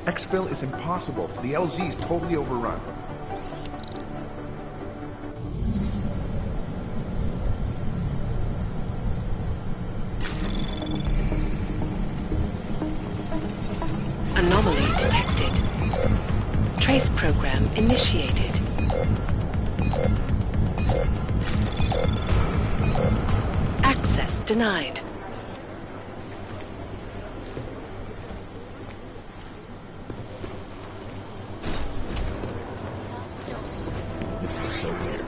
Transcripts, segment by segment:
Exfil is impossible. The LZ's totally overrun. Anomaly detected. Trace program initiated. Access denied. This is so weird.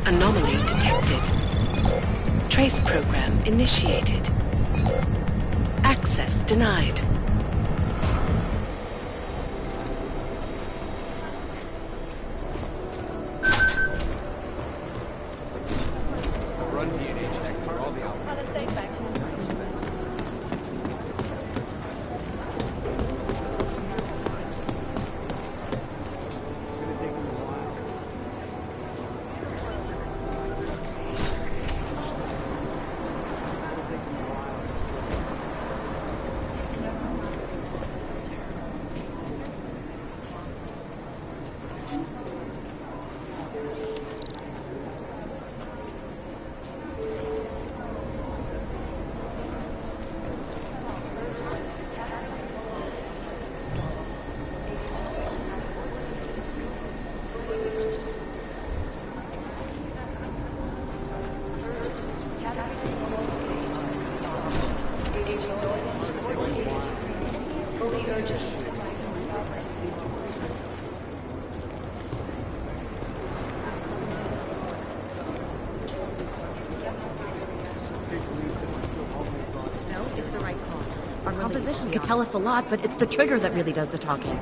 Anomaly detected. Trace program initiated. Access denied. Run DNA checks through all the outlets. Our composition could tell us a lot, but it's the trigger that really does the talking.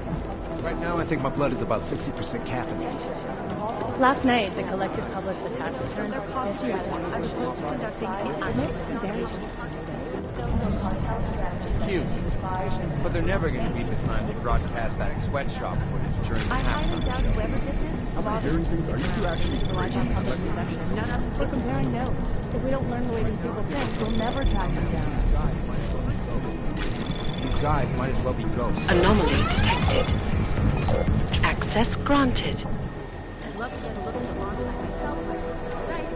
Right now, I think my blood is about 60% caffeinated. Last night, the collective published the tax returns of Huge. But they're never going to beat the time they broadcast that sweatshop footage during the halftime show. Hearing things, are you two actually We're comparing notes. If we don't learn the way these people think, we'll never track them down. These guys might as well be ghosts. Anomaly detected. Access granted. I'd love to get a little bit longer like myself, but nice.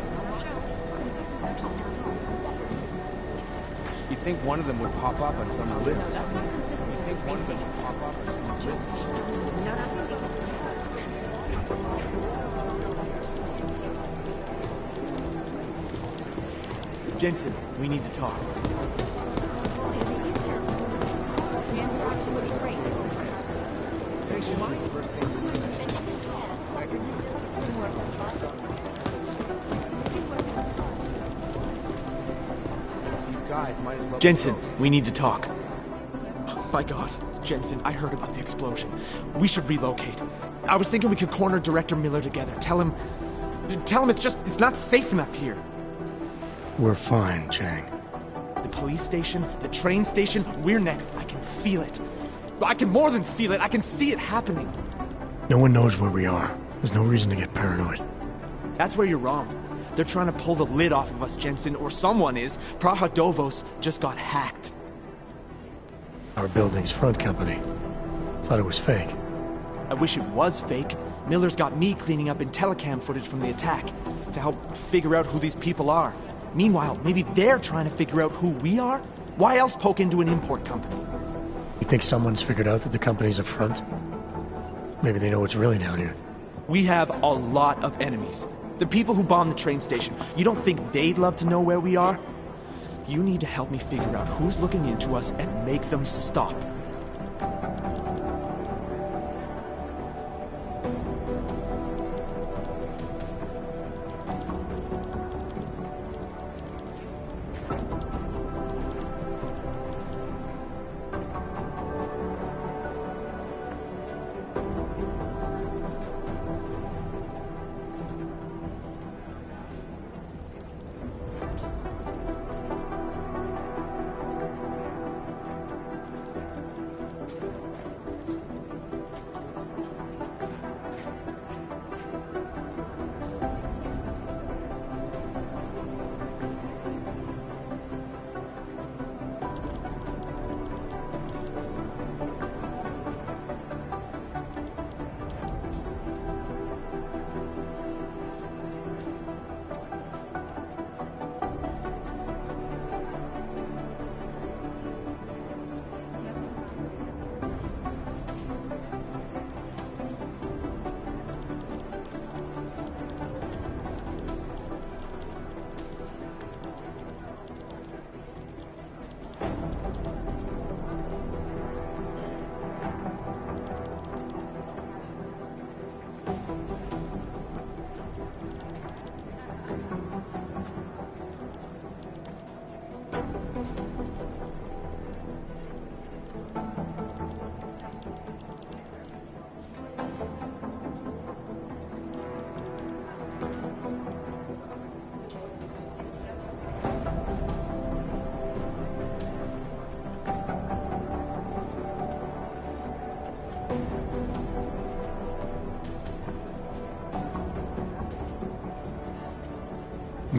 You'd think one of them would pop up on some list. You'd think one of them would pop up on some list. Jensen, we need to talk. These guys might as well be Jensen, ghosts. we need to talk. My God, Jensen, I heard about the explosion. We should relocate. I was thinking we could corner Director Miller together. Tell him it's not safe enough here. We're fine, Chang. The police station, the train station, we're next. I can feel it. I can more than feel it. I can see it happening. No one knows where we are. There's no reason to get paranoid. That's where you're wrong. They're trying to pull the lid off of us, Jensen, or someone is. Praha Dovos just got hacked. Our building's front company. Thought it was fake. I wish it was fake. Miller's got me cleaning up IntelliCam footage from the attack to help figure out who these people are. Meanwhile, maybe they're trying to figure out who we are? Why else poke into an import company? You think someone's figured out that the company's a front? Maybe they know what's really down here. We have a lot of enemies. The people who bombed the train station. You don't think they'd love to know where we are? You need to help me figure out who's looking into us and make them stop.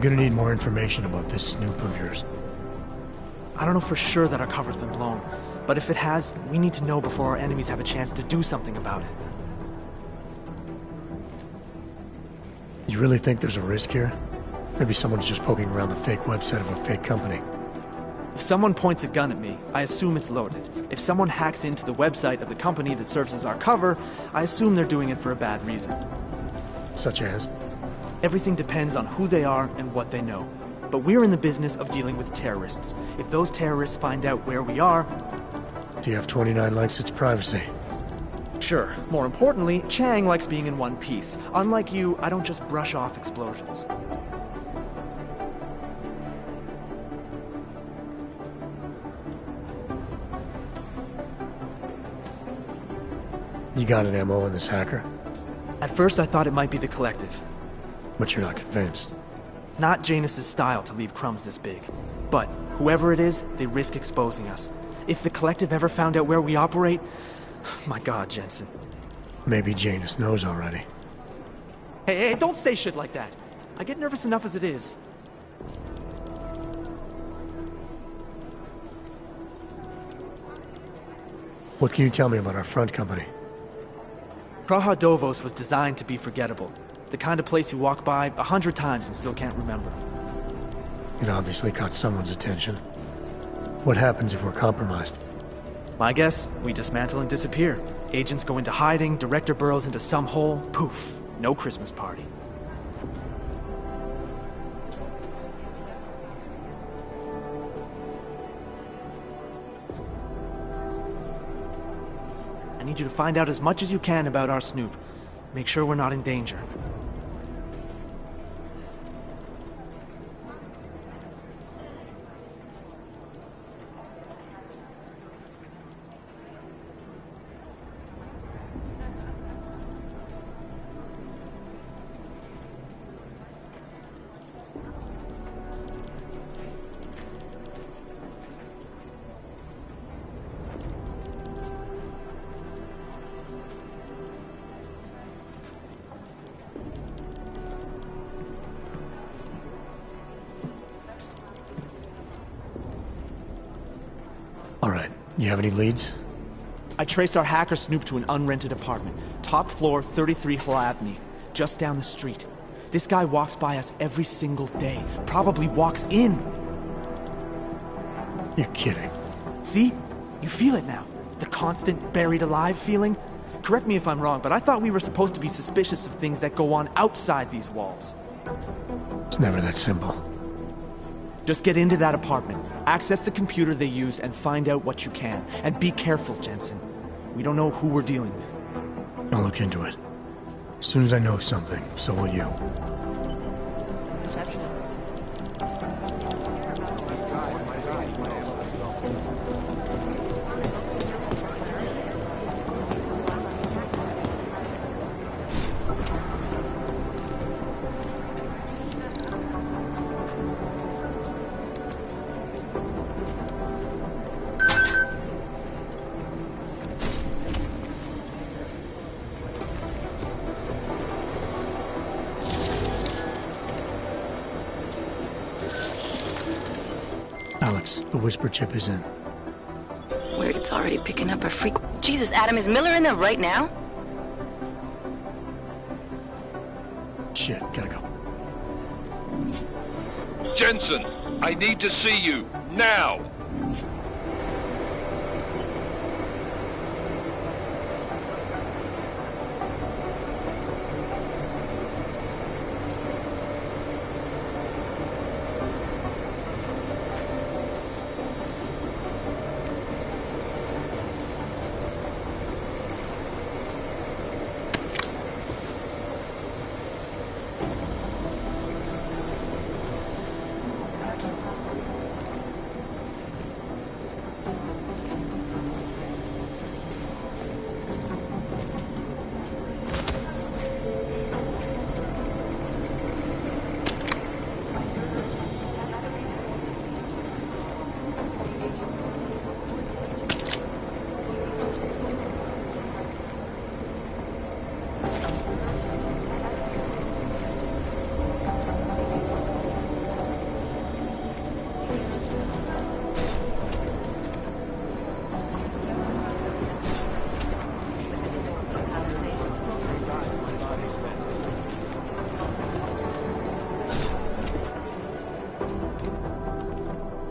I'm gonna need more information about this snoop of yours. I don't know for sure that our cover's been blown, but if it has, we need to know before our enemies have a chance to do something about it. You really think there's a risk here? Maybe someone's just poking around the fake website of a fake company. If someone points a gun at me, I assume it's loaded. If someone hacks into the website of the company that serves as our cover, I assume they're doing it for a bad reason. Such as? Everything depends on who they are and what they know. But we're in the business of dealing with terrorists. If those terrorists find out where we are... TF-29 likes its privacy. Sure. More importantly, Chang likes being in one piece. Unlike you, I don't just brush off explosions. You got an MO on this hacker? At first I thought it might be the Collective. But you're not convinced. Not Janus's style to leave crumbs this big. But whoever it is, they risk exposing us. If the Collective ever found out where we operate... My God, Jensen. Maybe Janus knows already. Hey, don't say shit like that. I get nervous enough as it is. What can you tell me about our front company? Praha Dovos was designed to be forgettable. The kind of place you walk by 100 times and still can't remember. It obviously caught someone's attention. What happens if we're compromised? My guess, we dismantle and disappear. Agents go into hiding, director burrows into some hole, poof, no Christmas party. I need you to find out as much as you can about our snoop. Make sure we're not in danger. Alright, you have any leads? I traced our hacker snoop to an unrented apartment. Top floor, 33 Hlavny, just down the street. This guy walks by us every single day. Probably walks in. You're kidding. See? You feel it now. The constant buried alive feeling. Correct me if I'm wrong, but I thought we were supposed to be suspicious of things that go on outside these walls. It's never that simple. Just get into that apartment, access the computer they used, and find out what you can. And be careful, Jensen. We don't know who we're dealing with. I'll look into it. As soon as I know something, so will you. Perception. Alex, the whisper chip is in. Weird, it's already picking up a freak. Jesus, Adam, is Miller in there right now? Shit, gotta go. Jensen, I need to see you, now!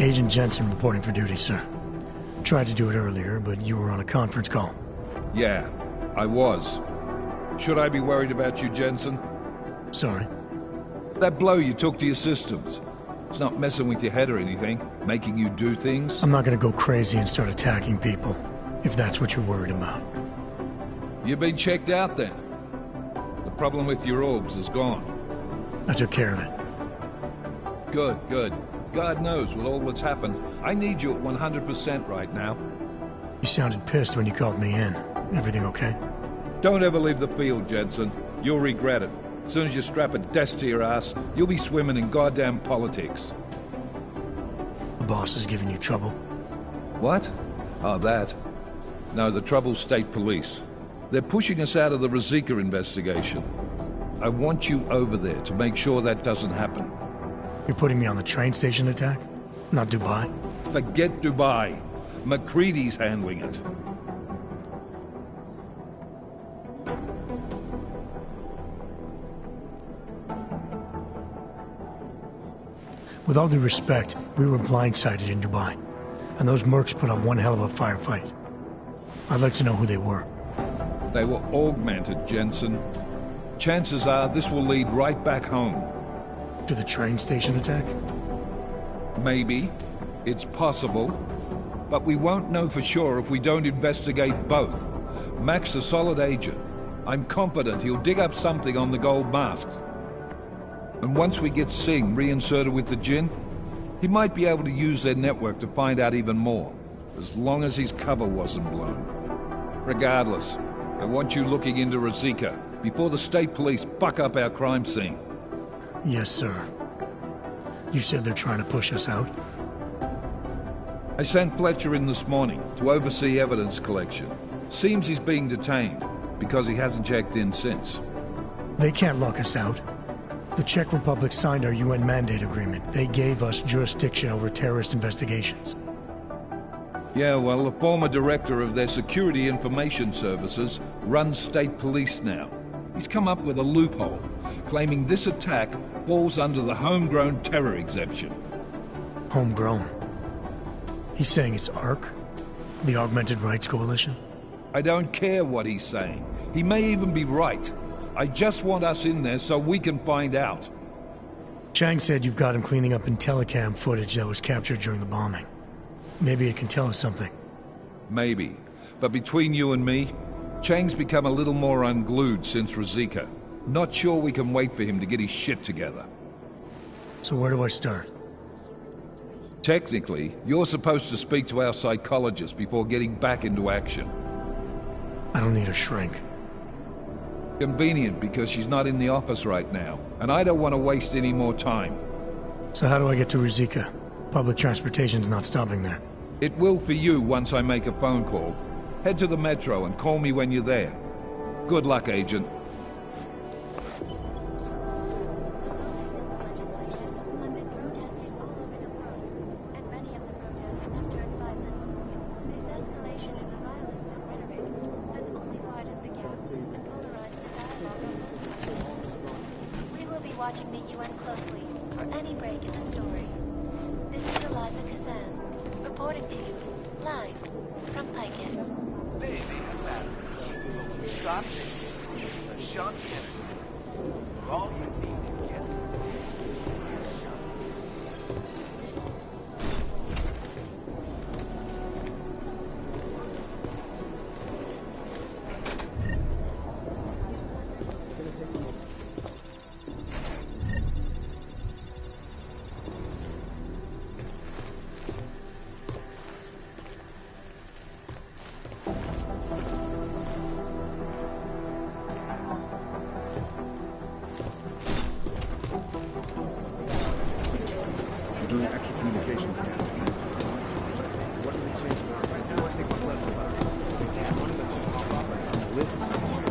Agent Jensen reporting for duty, sir. Tried to do it earlier, but you were on a conference call. Yeah, I was. Should I be worried about you, Jensen? Sorry. That blow you took to your systems. It's not messing with your head or anything, making you do things. I'm not gonna go crazy and start attacking people, if that's what you're worried about. You've been checked out then. The problem with your orbs is gone. I took care of it. Good, good. God knows with all that's happened, I need you at 100% right now. You sounded pissed when you called me in. Everything okay? Don't ever leave the field, Jensen. You'll regret it. As soon as you strap a desk to your ass, you'll be swimming in goddamn politics. The boss is giving you trouble. What? Oh, that. No, the trouble's state police. They're pushing us out of the Rosika investigation. I want you over there to make sure that doesn't happen. You're putting me on the train station attack? Not Dubai? Forget Dubai. McCready's handling it. With all due respect, we were blindsided in Dubai. And those mercs put up one hell of a firefight. I'd like to know who they were. They were augmented, Jensen. Chances are this will lead right back home. To the train station attack? Maybe. It's possible. But we won't know for sure if we don't investigate both. Mac's a solid agent. I'm confident he'll dig up something on the gold masks. And once we get Singh reinserted with the Jinn, he might be able to use their network to find out even more, as long as his cover wasn't blown. Regardless, I want you looking into Rosika before the state police fuck up our crime scene. Yes, sir. You said they're trying to push us out? I sent Fletcher in this morning to oversee evidence collection. Seems he's being detained, because he hasn't checked in since. They can't lock us out. The Czech Republic signed our UN mandate agreement. They gave us jurisdiction over terrorist investigations. Yeah, well, the former director of their security information services runs state police now. He's come up with a loophole, claiming this attack falls under the homegrown terror exemption. Homegrown? He's saying it's ARC? The Augmented Rights Coalition? I don't care what he's saying. He may even be right. I just want us in there so we can find out. Chang said you've got him cleaning up Intellicam footage that was captured during the bombing. Maybe it can tell us something. Maybe. But between you and me, Chang's become a little more unglued since Rosika. Not sure we can wait for him to get his shit together. So where do I start? Technically, you're supposed to speak to our psychologist before getting back into action. I don't need a shrink. Convenient because she's not in the office right now, and I don't want to waste any more time. So how do I get to Rosika? Public transportation's not stopping there. It will for you once I make a phone call. Head to the metro and call me when you're there. Good luck, Agent. Watching the UN closely for any break in the story. This is Eliza Kazan, reporting to you live from Picus. They may have batteries, but we've got this. Ashanti Energy. For all you need to get. Doing extra communications scan. What do we change right now? I think what's left about it. We can't want such a pop up on the list somewhere.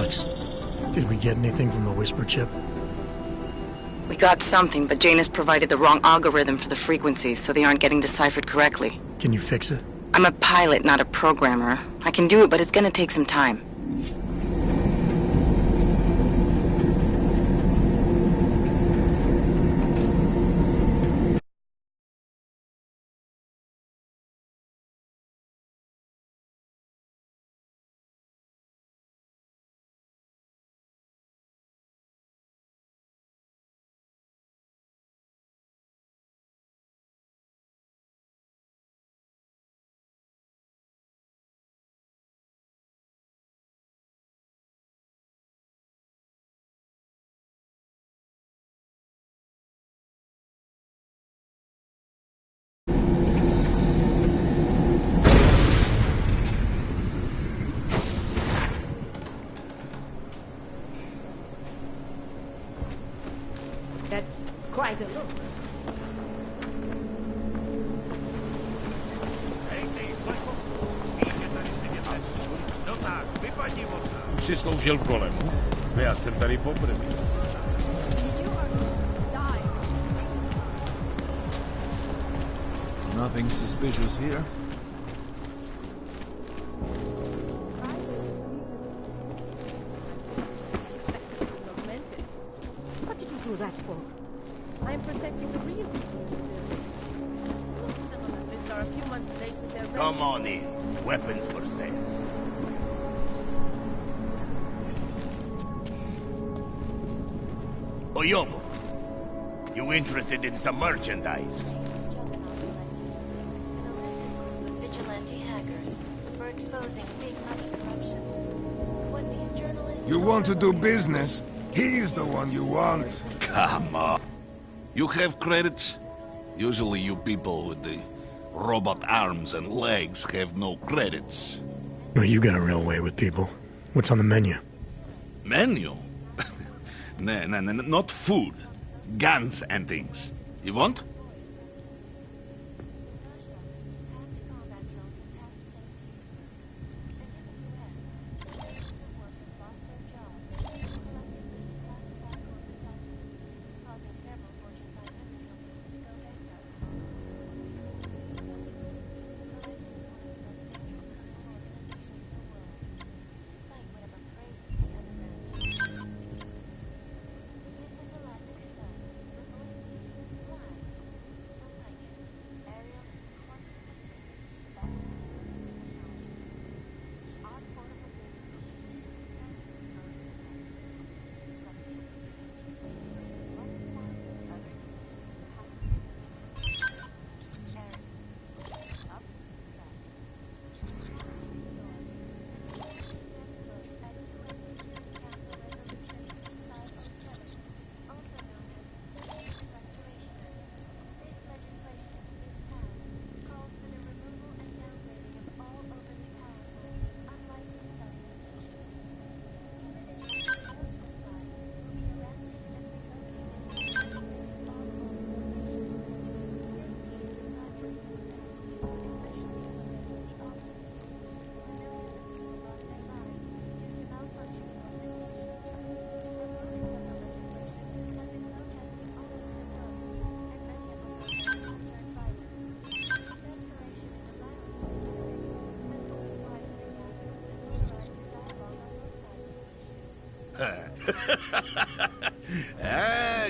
Alex. Did we get anything from the Whisper chip? We got something, but Jane has provided the wrong algorithm for the frequencies, so they aren't getting deciphered correctly. Can you fix it? I'm a pilot, not a programmer. I can do it, but it's gonna take some time. That's quite a look. Už si sloužil v golemu? Já jsem tady poprvé. Nothing suspicious here. What did you do that for? I'm protecting the real people. Most of them have missed are a few months late with their Come on in. Weapons for sale. Oyobo, you interested in some merchandise? Vigilante hackers for exposing big money corruption. What these journalists... You want to do business? He's the one you want. Come on. You have credits? Usually you people with the robot arms and legs have no credits. No, you got a real way with people. What's on the menu? Menu? No, not food. Guns and things. You want?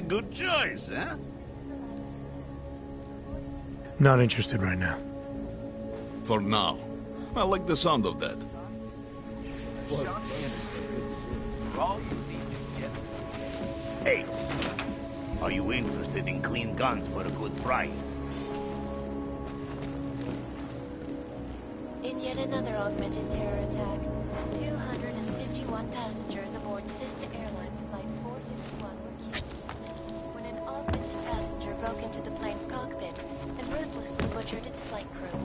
Good choice, huh? Not interested right now. For now. I like the sound of that. Hey, are you interested in clean guns for a good price? In yet another augmented terror attack, 251 passengers aboard Sister Airlines Flight 451 were killed when an augmented passenger broke into the plane's cockpit and ruthlessly butchered its flight crew.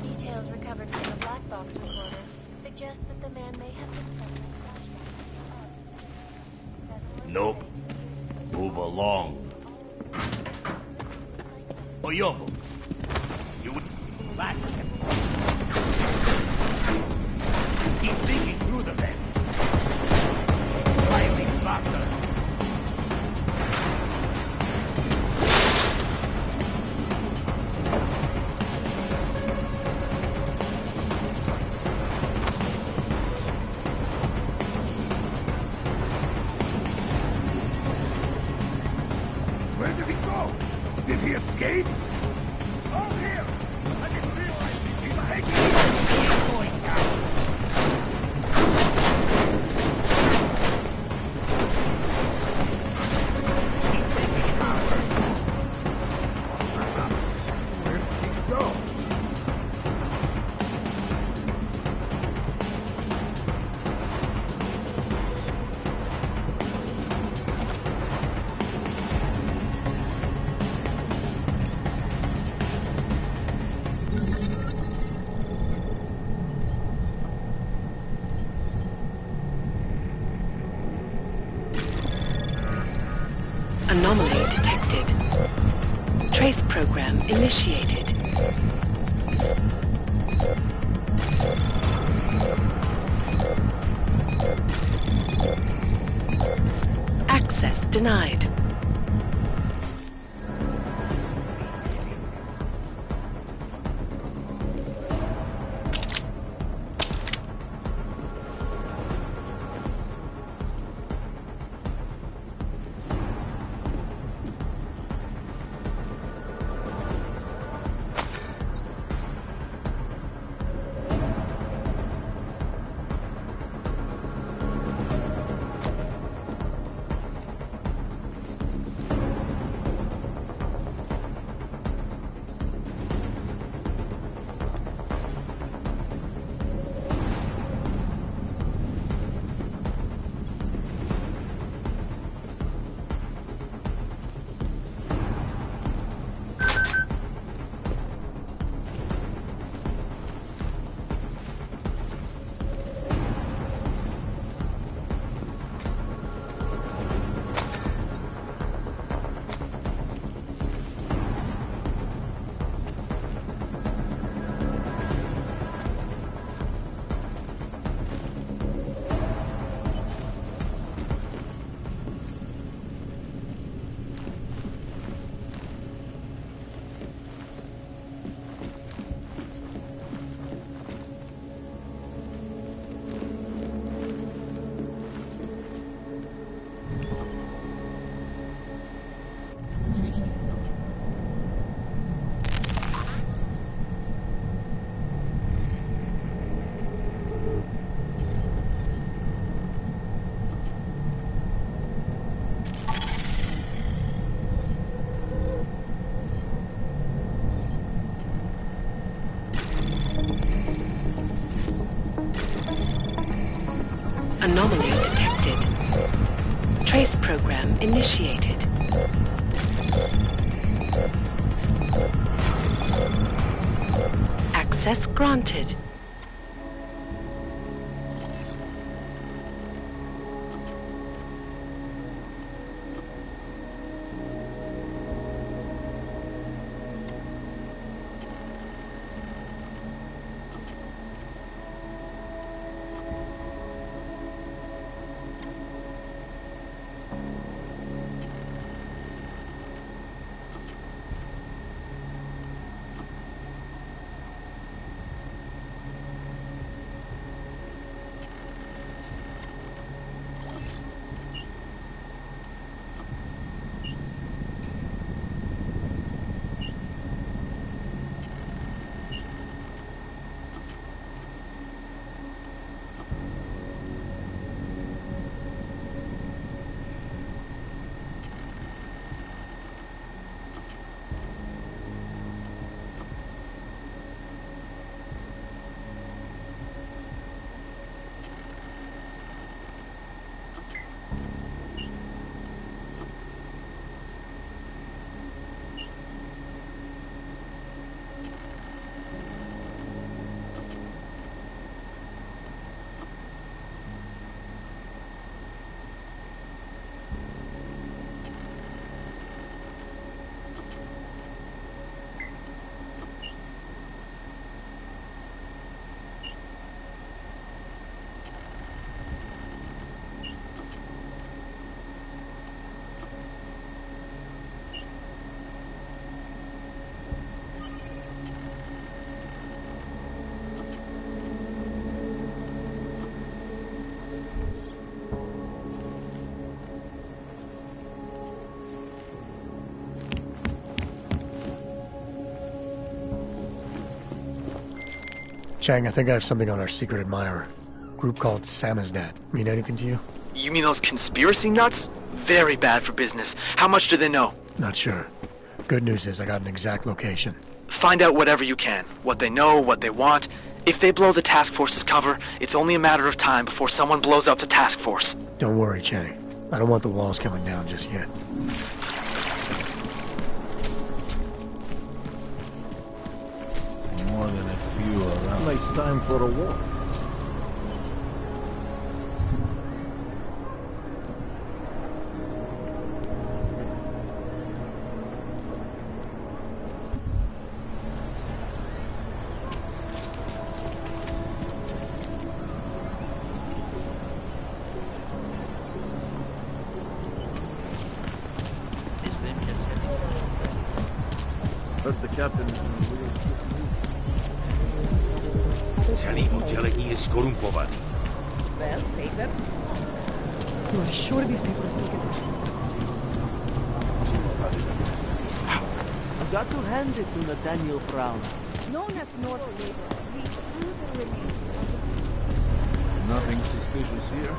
Details recovered from the black box recorder suggest that the man may have been suffering flashbacks. Nope. Move along. Oyobo, you back. Keep thinking through the vent. escape? Oh, here! I didn't realize these people going down. Where did he go? Anomaly detected. Trace program initiated. Access denied. Anomaly detected. Trace program initiated. Access granted. Chang, I think I have something on our secret admirer. Group called Samizdat. Mean anything to you? You mean those conspiracy nuts? Very bad for business. How much do they know? Not sure. Good news is I got an exact location. Find out whatever you can. What they know, what they want. If they blow the task force's cover, it's only a matter of time before someone blows up the task force. Don't worry, Chang. I don't want the walls coming down just yet. More than a few around. Nice time for a walk. Heard the captain is in a real Celý oddělení je skorumpovaný. Well, paper. You are sure these people are taking this? You got to hand it to Nathaniel Brown. Known as North Labor, we through the review. Nothing suspicious here.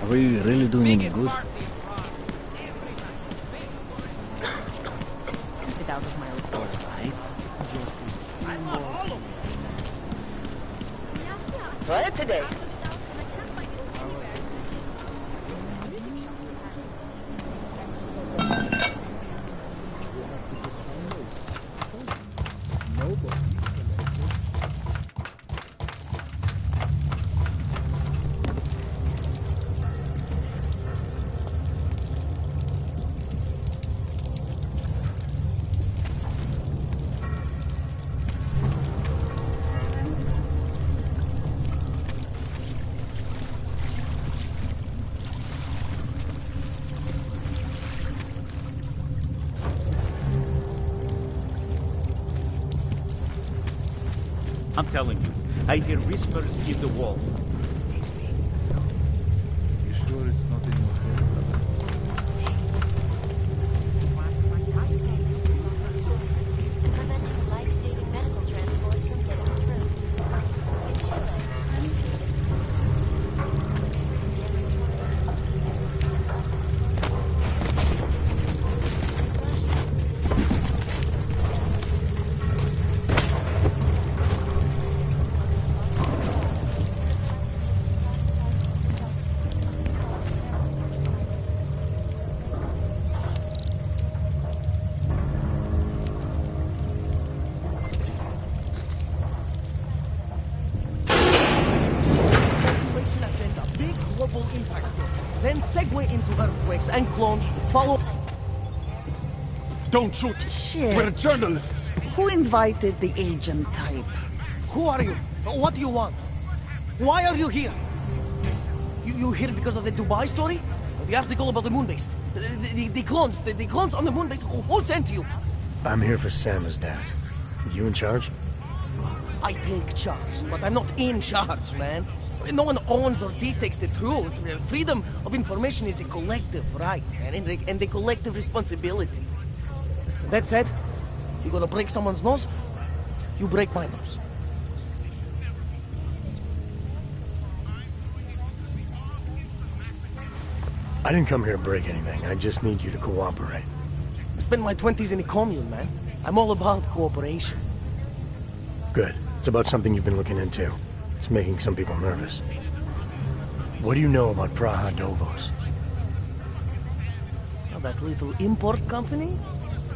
Are we really doing any good? Keep it out of my report, right? Try it today. I'm telling you, I hear whispers in the wall. You sure it's not in your head? And preventing life-saving medical transports from getting through. In Chile, Then segue into earthquakes and clones, follow... Don't shoot! Shit. We're journalists! Who invited the agent type? Who are you? What do you want? Why are you here? You here because of the Dubai story? The article about the moon base? The clones on the moon base? Who sent you? I'm here for Samizdat. You in charge? I take charge, but I'm not in charge, man. No one owns or dictates the truth. Freedom of information is a collective right, man, and a collective responsibility. That said, you gonna break someone's nose? You break my nose. I didn't come here to break anything. I just need you to cooperate. I spent my 20s in a commune, man. I'm all about cooperation. Good. It's about something you've been looking into. It's making some people nervous. What do you know about Praha Dovos? Now, that little import company?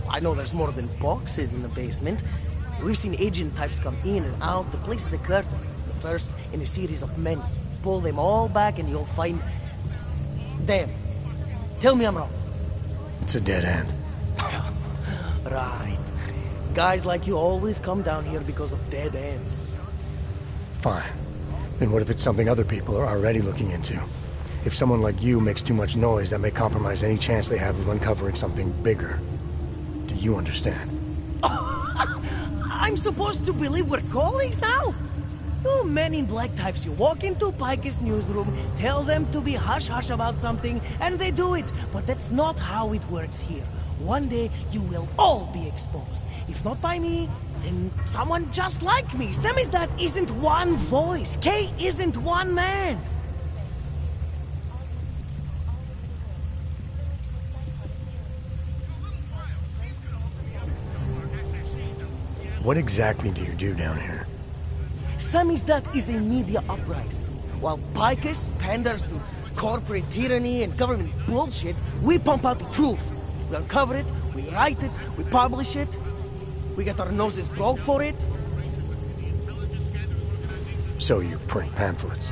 I know there's more than boxes in the basement. We've seen agent types come in and out. The place is a curtain. The first in a series of many. Pull them all back and you'll find... Damn. Tell me I'm wrong. It's a dead end. Right. Guys like you always come down here because of dead ends. Fine. Then what if it's something other people are already looking into? If someone like you makes too much noise, that may compromise any chance they have of uncovering something bigger. Do you understand? I'm supposed to believe we're colleagues now? You men in black types, you walk into Pike's newsroom, tell them to be hush-hush about something, and they do it. But that's not how it works here. One day, you will all be exposed. If not by me, then someone just like me. Samizdat isn't one voice. K isn't one man. What exactly do you do down here? Samizdat is a media uprising. While Picus panders to corporate tyranny and government bullshit, we pump out the truth. We uncover it, we write it, we publish it. We get our noses broke for it. So you print pamphlets?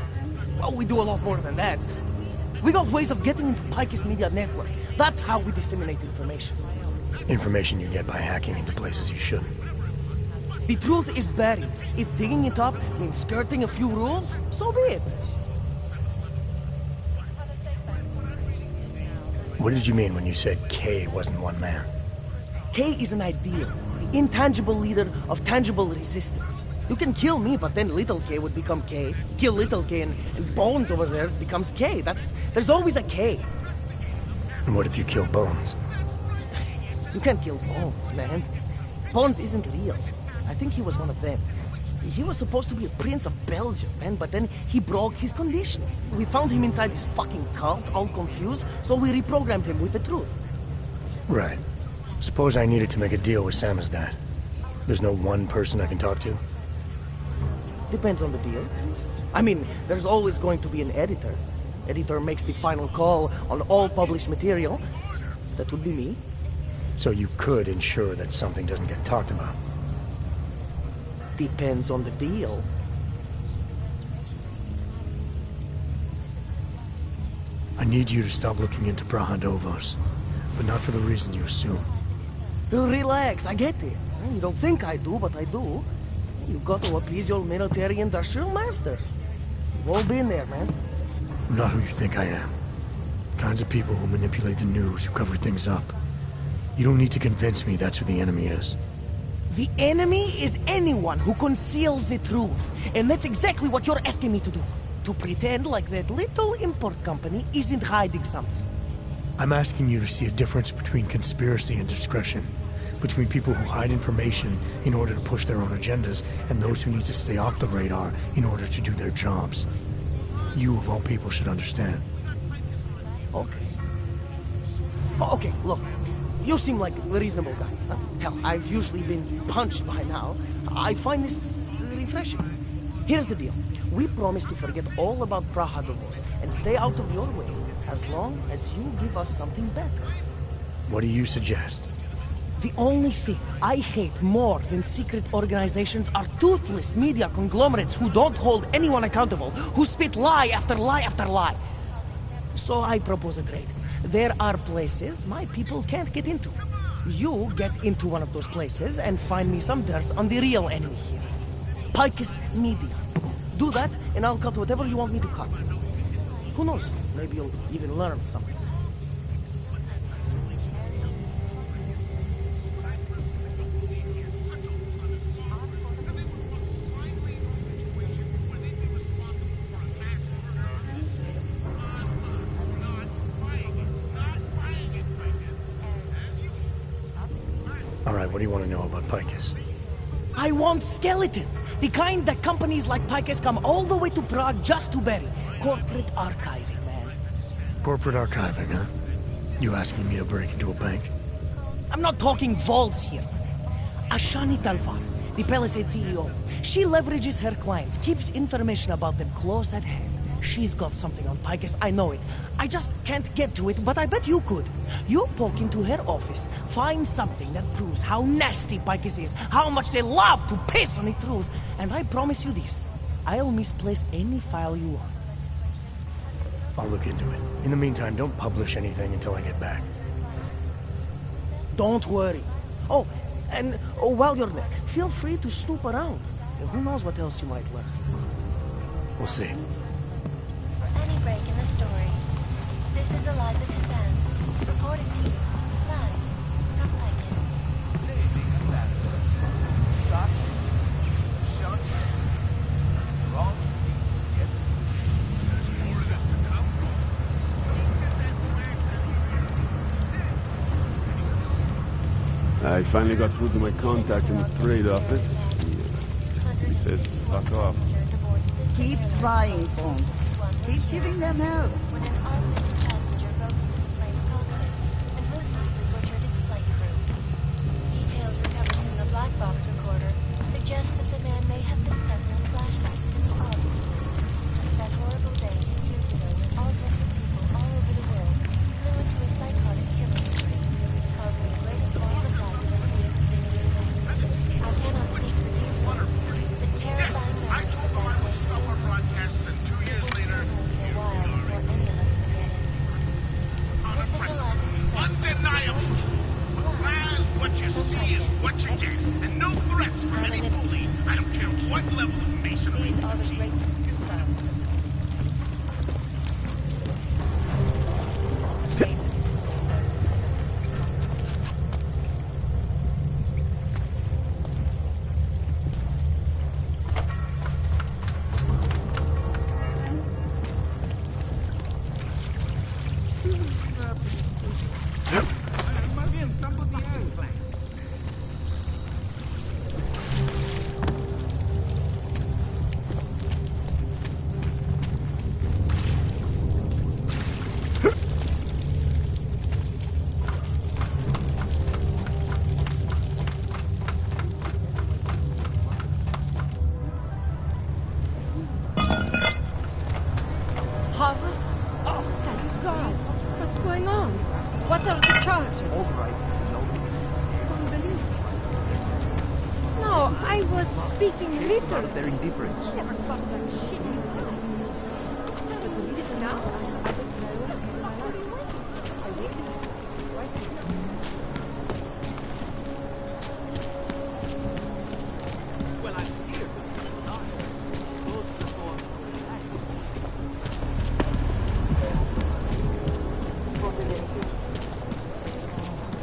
Well, we do a lot more than that. We got ways of getting into Picus media network. That's how we disseminate information. Information you get by hacking into places you shouldn't. The truth is buried. If digging it up means skirting a few rules, so be it. What did you mean when you said K wasn't one man? K is an ideal, the intangible leader of tangible resistance. You can kill me, but then little K would become K. Kill little K and Bones over there becomes K. There's always a K. And what if you kill Bones? You can't kill Bones, man. Bones isn't real. I think he was one of them. He was supposed to be a prince of Belgium, man, but then he broke his condition. We found him inside this fucking cult, all confused, so we reprogrammed him with the truth. Right. Suppose I needed to make a deal with Samizdat. There's no one person I can talk to? Depends on the deal. I mean, there's always going to be an editor. Editor makes the final call on all published material. That would be me. So you could ensure that something doesn't get talked about? Depends on the deal. I need you to stop looking into Brahadovos, but not for the reason you assume. Relax, I get it. You don't think I do, but I do. You got to appease your military industrial masters. We've all been there, man. I'm not who you think I am. Kinds of people who manipulate the news, who cover things up. You don't need to convince me that's who the enemy is. The enemy is anyone who conceals the truth. And that's exactly what you're asking me to do. To pretend like that little import company isn't hiding something. I'm asking you to see a difference between conspiracy and discretion. Between people who hide information in order to push their own agendas and those who need to stay off the radar in order to do their jobs. You, of all people, should understand. Okay. Okay, look. You seem like a reasonable guy. Hell, I've usually been punched by now. I find this refreshing. Here's the deal. We promise to forget all about Brahadovos and stay out of your way as long as you give us something better. What do you suggest? The only thing I hate more than secret organizations are toothless media conglomerates who don't hold anyone accountable, who spit lie after lie after lie. So I propose a trade. There are places my people can't get into. You get into one of those places and find me some dirt on the real enemy here. Picus Media. Do that, and I'll cut whatever you want me to cut. Who knows? Maybe you'll even learn something. Alright, what do you want to know about Picus? I want skeletons! The kind that companies like Picus come all the way to Prague just to bury. Corporate archiving, man. Corporate archiving, huh? You asking me to break into a bank? I'm not talking vaults here. Ashani Talvar, the Palisade CEO, she leverages her clients, keeps information about them close at hand. She's got something on Picus, I know it. I just can't get to it, but I bet you could. You poke into her office, find something that proves how nasty Picus is, how much they love to piss on the truth, and I promise you this, I'll misplace any file you want. I'll look into it. In the meantime, don't publish anything until I get back. Don't worry. Oh, and while you're there, feel free to snoop around. Who knows what else you might learn. We'll see. Any break in the story. This is Eliza Hassan, reporting to you, live from Picus. I finally got through to my contact in the trade office. He says to fuck off. Keep trying, Bond. Keep giving them hell. When an augmented passenger broke into the plane's cockpit and ruthlessly butchered its flight crew. Details recovered from the black box recorder suggest that the man may have been sending flashbacks to the audience. That horrible day 2 years ago when augmented people all over the world flew into a psychotic killing spree, causing a greater loss of life than we have previously known. I cannot speak for you folks, but terrifying memories of that day still broadcasts, and 2 years later, a while before any of us forget it. This is the last episode. undeniable truth. As what you see is what you get, and no threats from any bully. I don't care what level of masonry. These are the greatest goosebumps. Harvard? Oh, thank God. What's going on? What are the charges? All right, Don't believe it. No, I was speaking little. their indifference. Never thought that shit in his life. But believe it now, I don't know. I waited right here. Well, I'm here. Not. Both before.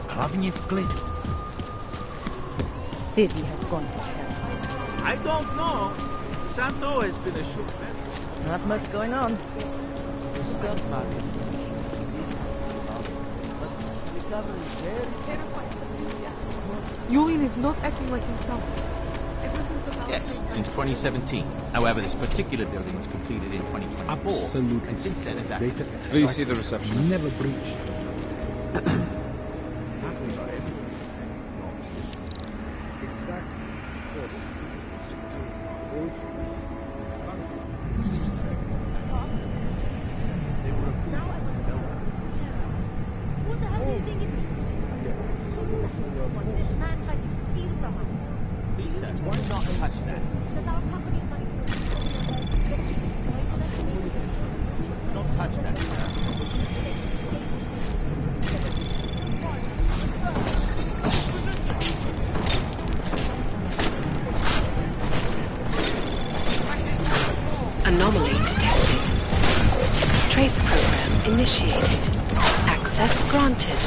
Hlavně v klidu. City has gone to hell. I don't know. Santo has been a shoot man. Not much going on. The stunt market. But recovering very terrifying. Julian is not acting like himself. Yes, since 2017. However, this particular building was completed in 2024. Absolutely. And since then, it's active. Please see the receptionist. Never breached. What the hell do you think it means? This man tried to steal from us. Lisa, why not touch that? Because our company's money. Don't touch that, sir. Anomaly detected. Trace program initiated. Access granted.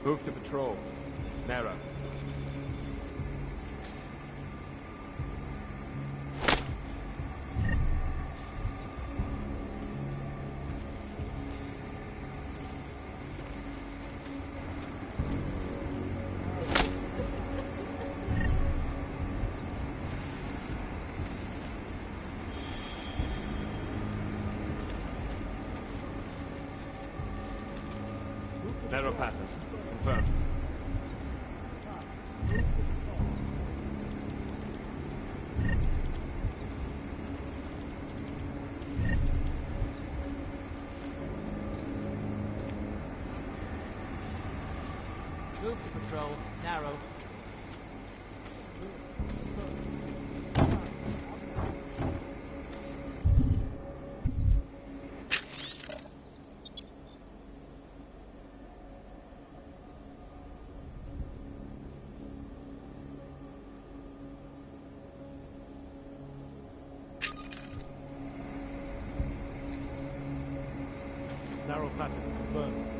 Move to patrol. Narrow. Narrow pattern. Confirmed. Move to patrol. Narrow. Narrow pattern. Confirmed.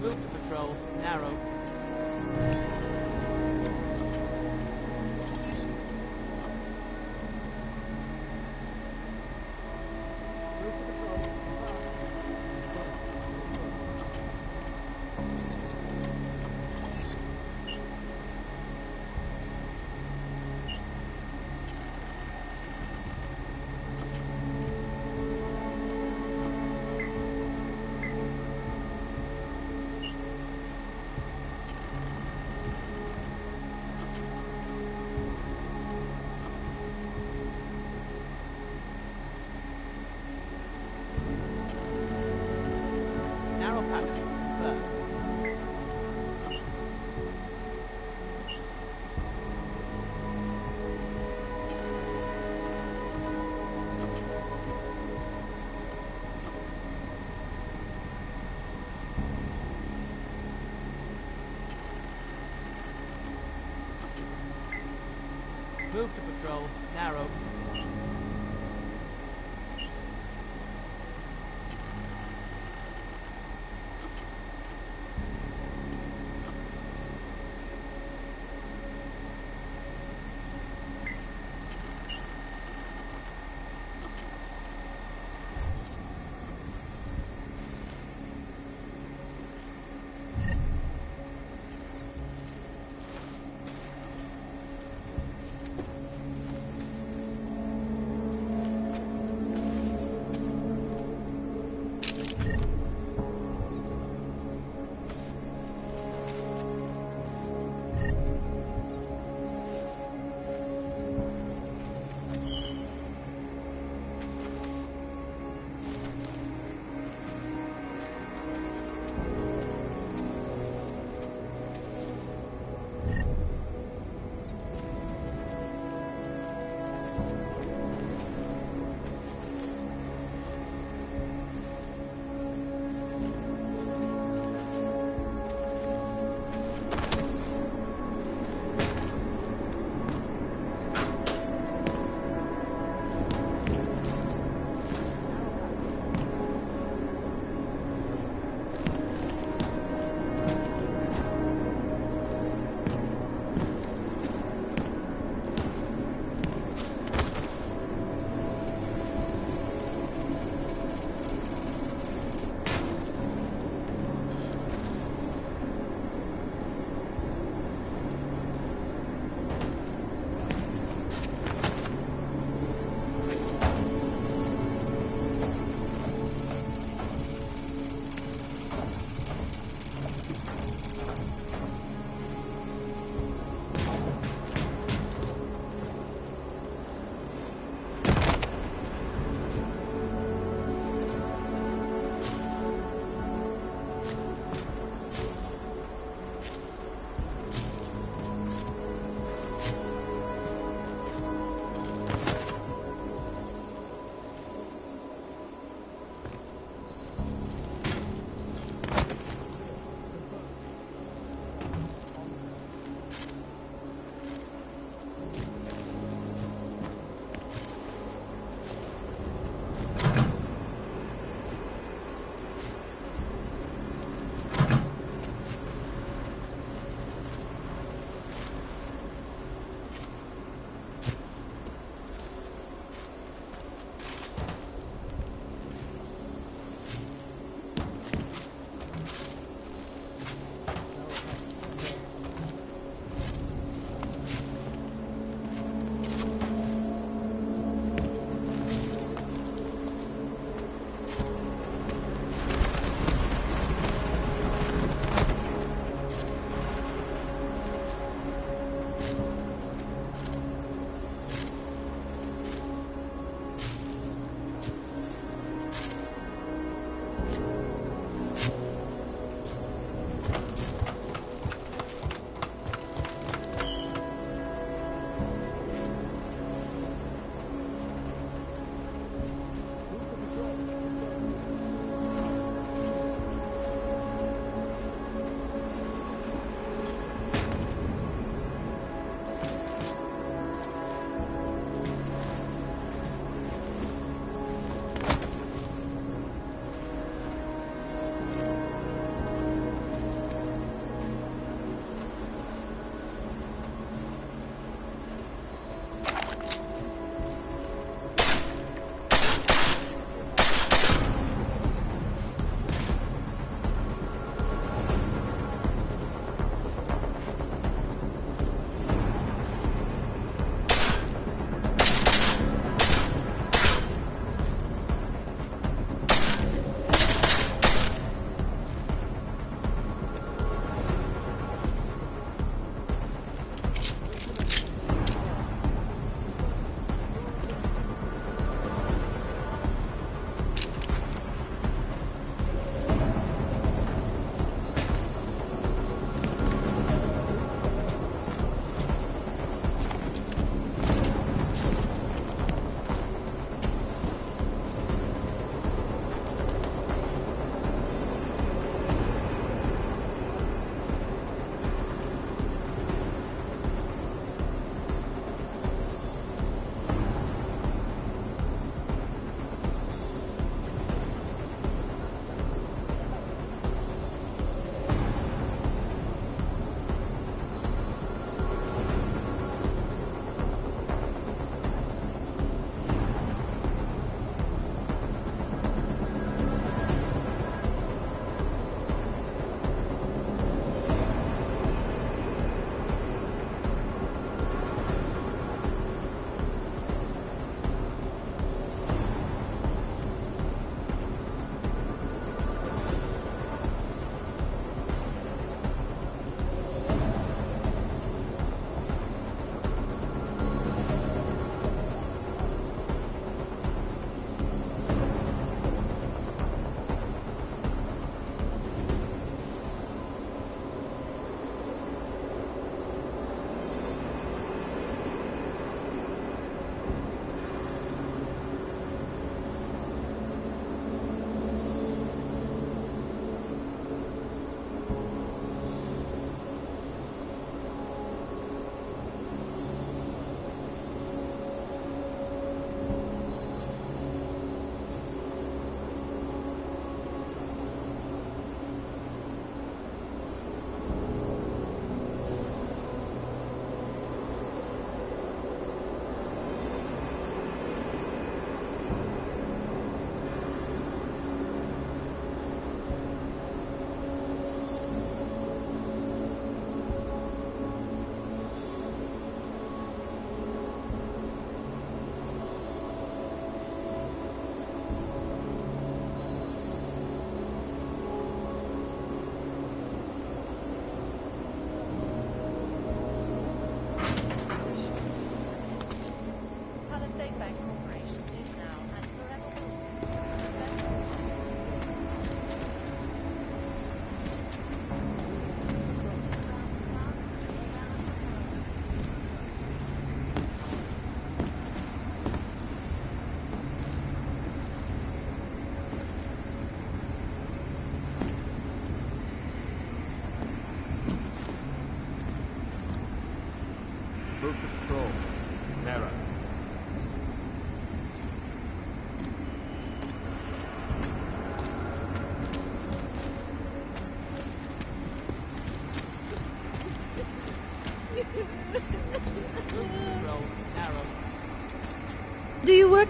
Move to patrol. Narrow. Narrow pattern. Confirmed. Move to patrol. Narrow.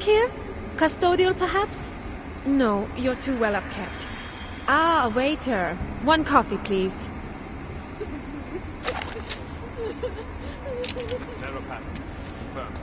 work here? Custodial, perhaps? No, you're too well upkept. Ah, a waiter. One coffee, please. Narrow path. Confirmed.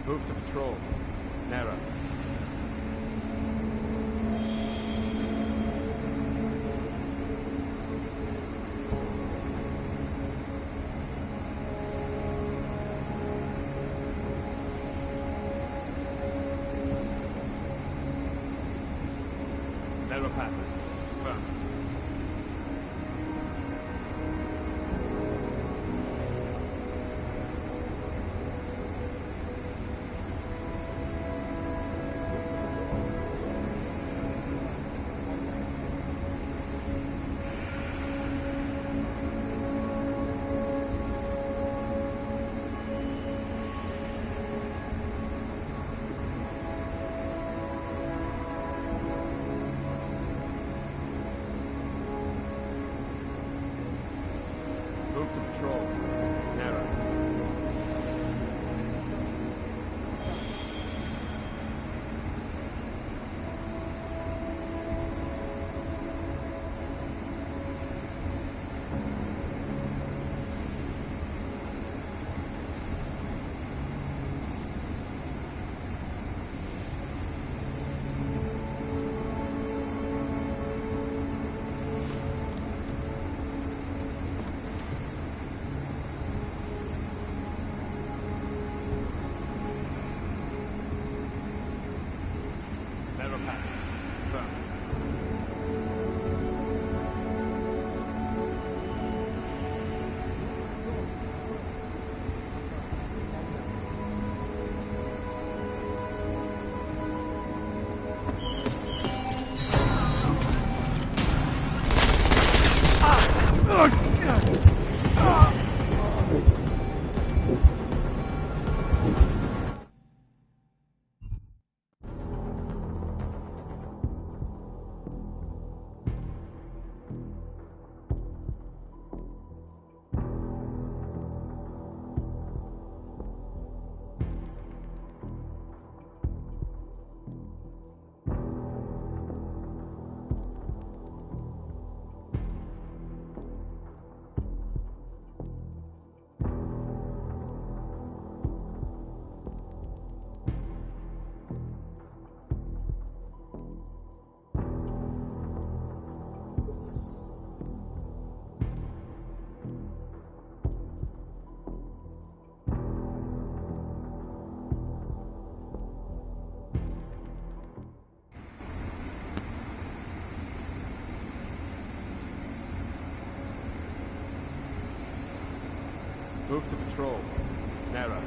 Move to patrol. Narrow. Narrow path. Confirmed. Move to patrol. Narrow. Narrow path. Confirmed. Move to patrol. Narrow.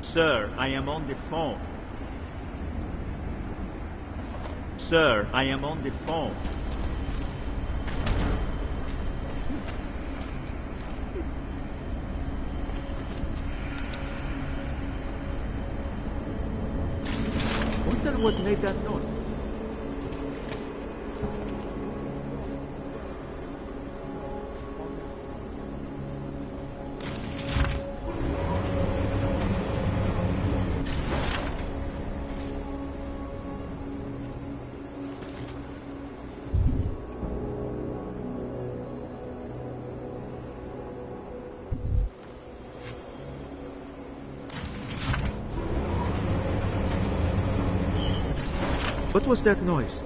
Sir, I am on the phone. Sir, I am on the phone. Wonder what made that noise. What was that noise?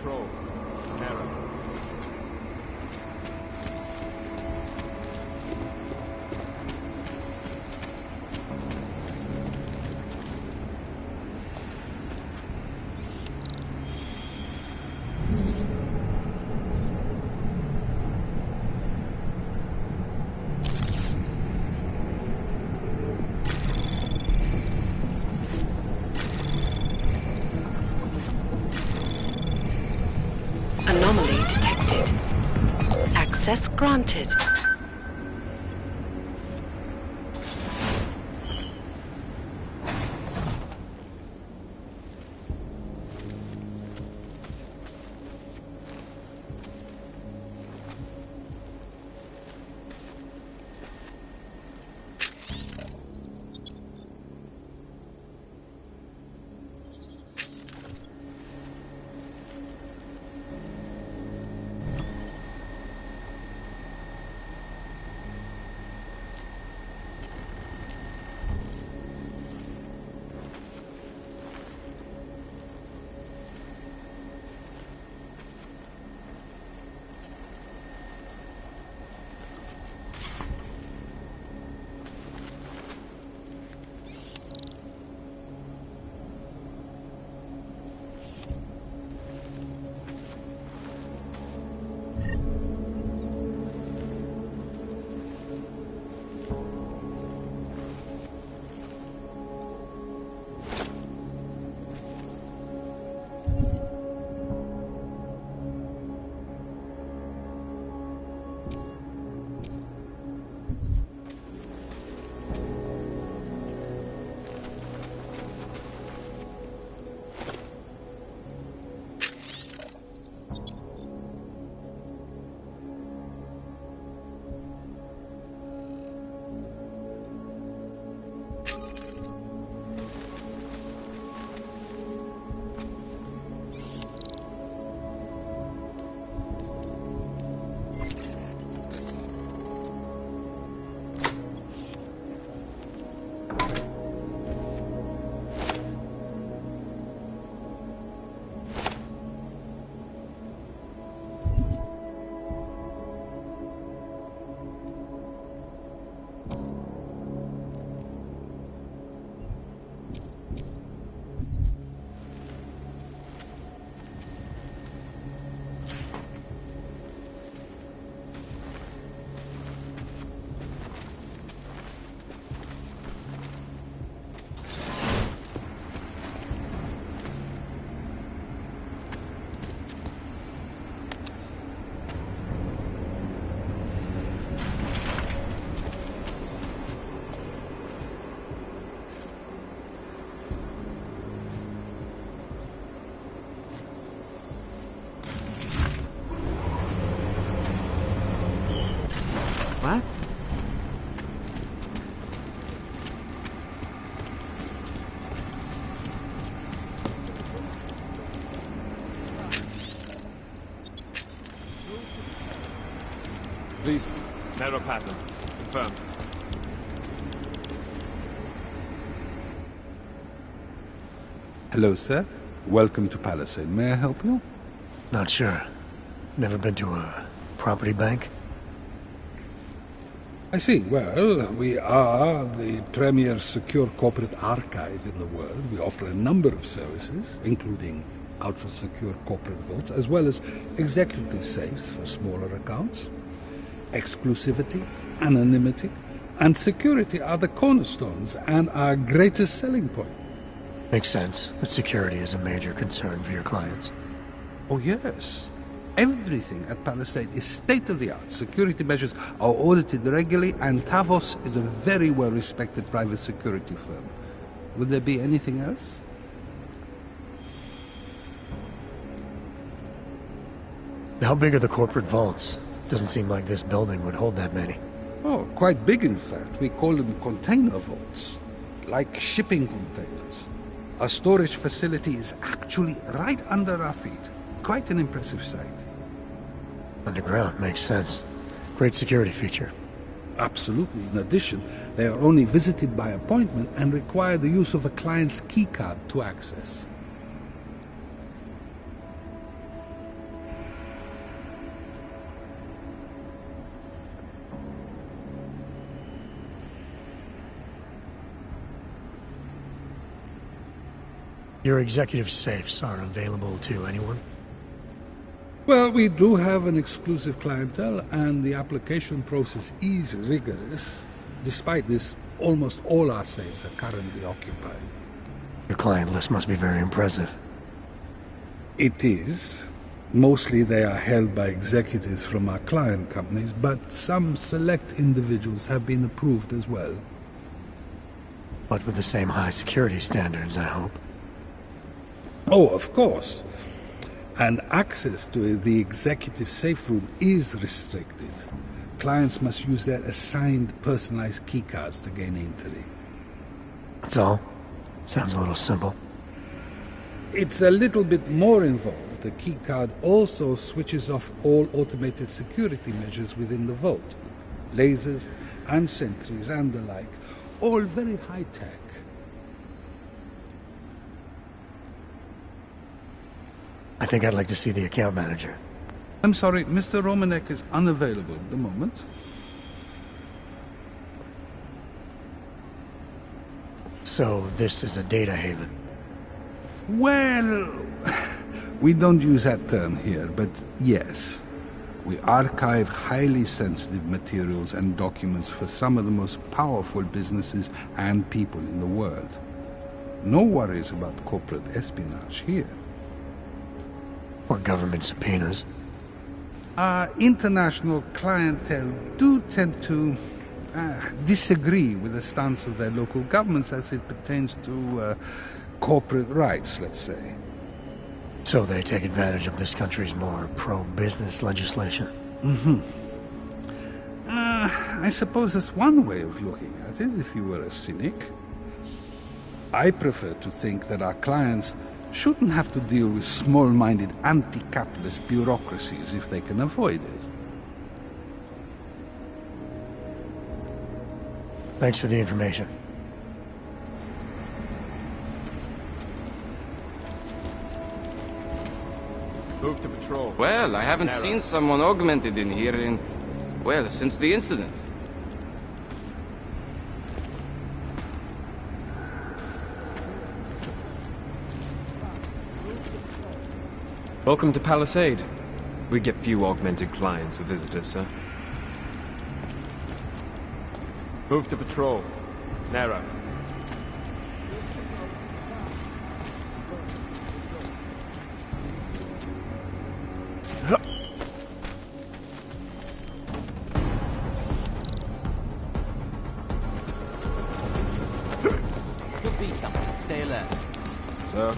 control. Narrow. Anomaly detected. Access granted. What? Please, narrow pattern. Confirmed. Hello, sir. Welcome to Palisade. May I help you? Not sure. Never been to a property bank? I see. Well, we are the premier secure corporate archive in the world. We offer a number of services, including ultra-secure corporate vaults, as well as executive safes for smaller accounts. Exclusivity, anonymity, and security are the cornerstones and our greatest selling point. Makes sense, but security is a major concern for your clients. Oh, yes. Everything at Palisade is state-of-the-art. Security measures are audited regularly, and Tavos is a very well-respected private security firm. Would there be anything else? How big are the corporate vaults? Doesn't seem like this building would hold that many. Oh, quite big, in fact. We call them container vaults, like shipping containers. Our storage facility is actually right under our feet. Quite an impressive sight. Underground, makes sense. Great security feature. Absolutely. In addition, they are only visited by appointment and require the use of a client's keycard to access. Your executive safes are available to anyone? Well, we do have an exclusive clientele, and the application process is rigorous. Despite this, almost all our safes are currently occupied. Your client list must be very impressive. It is. Mostly they are held by executives from our client companies, but some select individuals have been approved as well. But with the same high security standards, I hope. Oh, of course. And access to the executive safe room is restricted. Clients must use their assigned personalized keycards to gain entry. That's all? Sounds a little simple. It's a little bit more involved. The keycard also switches off all automated security measures within the vault. Lasers and sentries and the like. All very high-tech. I think I'd like to see the account manager. I'm sorry, Mr. Romanek is unavailable at the moment. So, this is a data haven? Well, we don't use that term here, but yes. We archive highly sensitive materials and documents for some of the most powerful businesses and people in the world. No worries about corporate espionage here. Or government subpoenas. Our international clientele do tend to disagree with the stance of their local governments as it pertains to corporate rights, let's say. So they take advantage of this country's more pro-business legislation? Mm-hmm. I suppose that's one way of looking at it, if you were a cynic. I prefer to think that our clients shouldn't have to deal with small-minded anti-capitalist bureaucracies if they can avoid it. Thanks for the information. Move to patrol. Well, I haven't seen someone augmented in here in... well, since the incident. Welcome to Palisade. We get few augmented clients or visitors, sir. Move to patrol. Narrow. Could be something. Stay alert. Sir?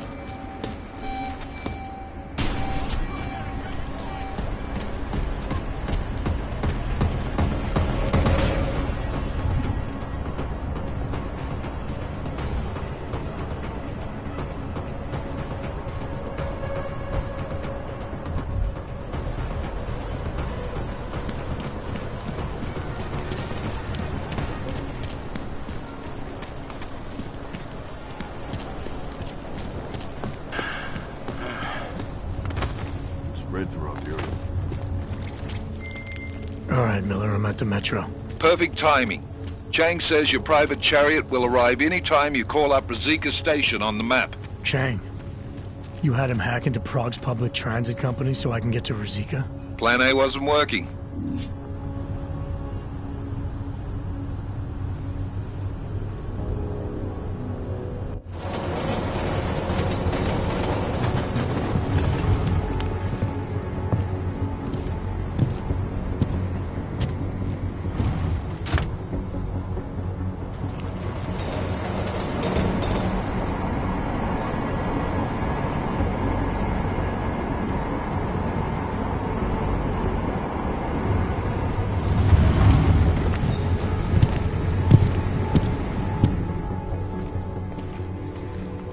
Alright, Miller, I'm at the Metro. Perfect timing. Chang says your private chariot will arrive any time you call up Rizika Station on the map. Chang, you had him hack into Prague's public transit company so I can get to Rizika? Plan A wasn't working.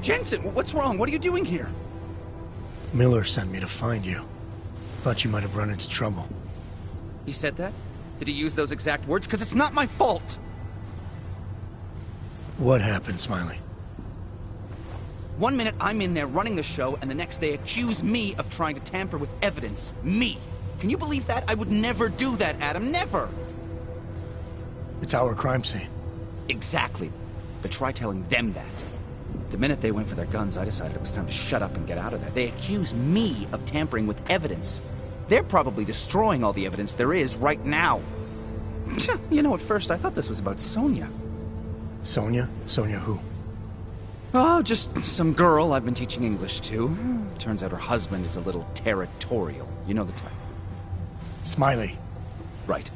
Jensen, what's wrong? What are you doing here? Miller sent me to find you. Thought you might have run into trouble. He said that? Did he use those exact words? Because it's not my fault! What happened, Smiley? One minute I'm in there running the show, and the next they accuse me of trying to tamper with evidence. Me! Can you believe that? I would never do that, Adam. Never! It's our crime scene. Exactly. But try telling them that. The minute they went for their guns, I decided it was time to shut up and get out of there. They accuse me of tampering with evidence. They're probably destroying all the evidence there is right now. You know, at first I thought this was about Sonia. Sonia? Sonia who? Oh, just some girl I've been teaching English to. Turns out her husband is a little territorial. You know the type. Smiley. Right.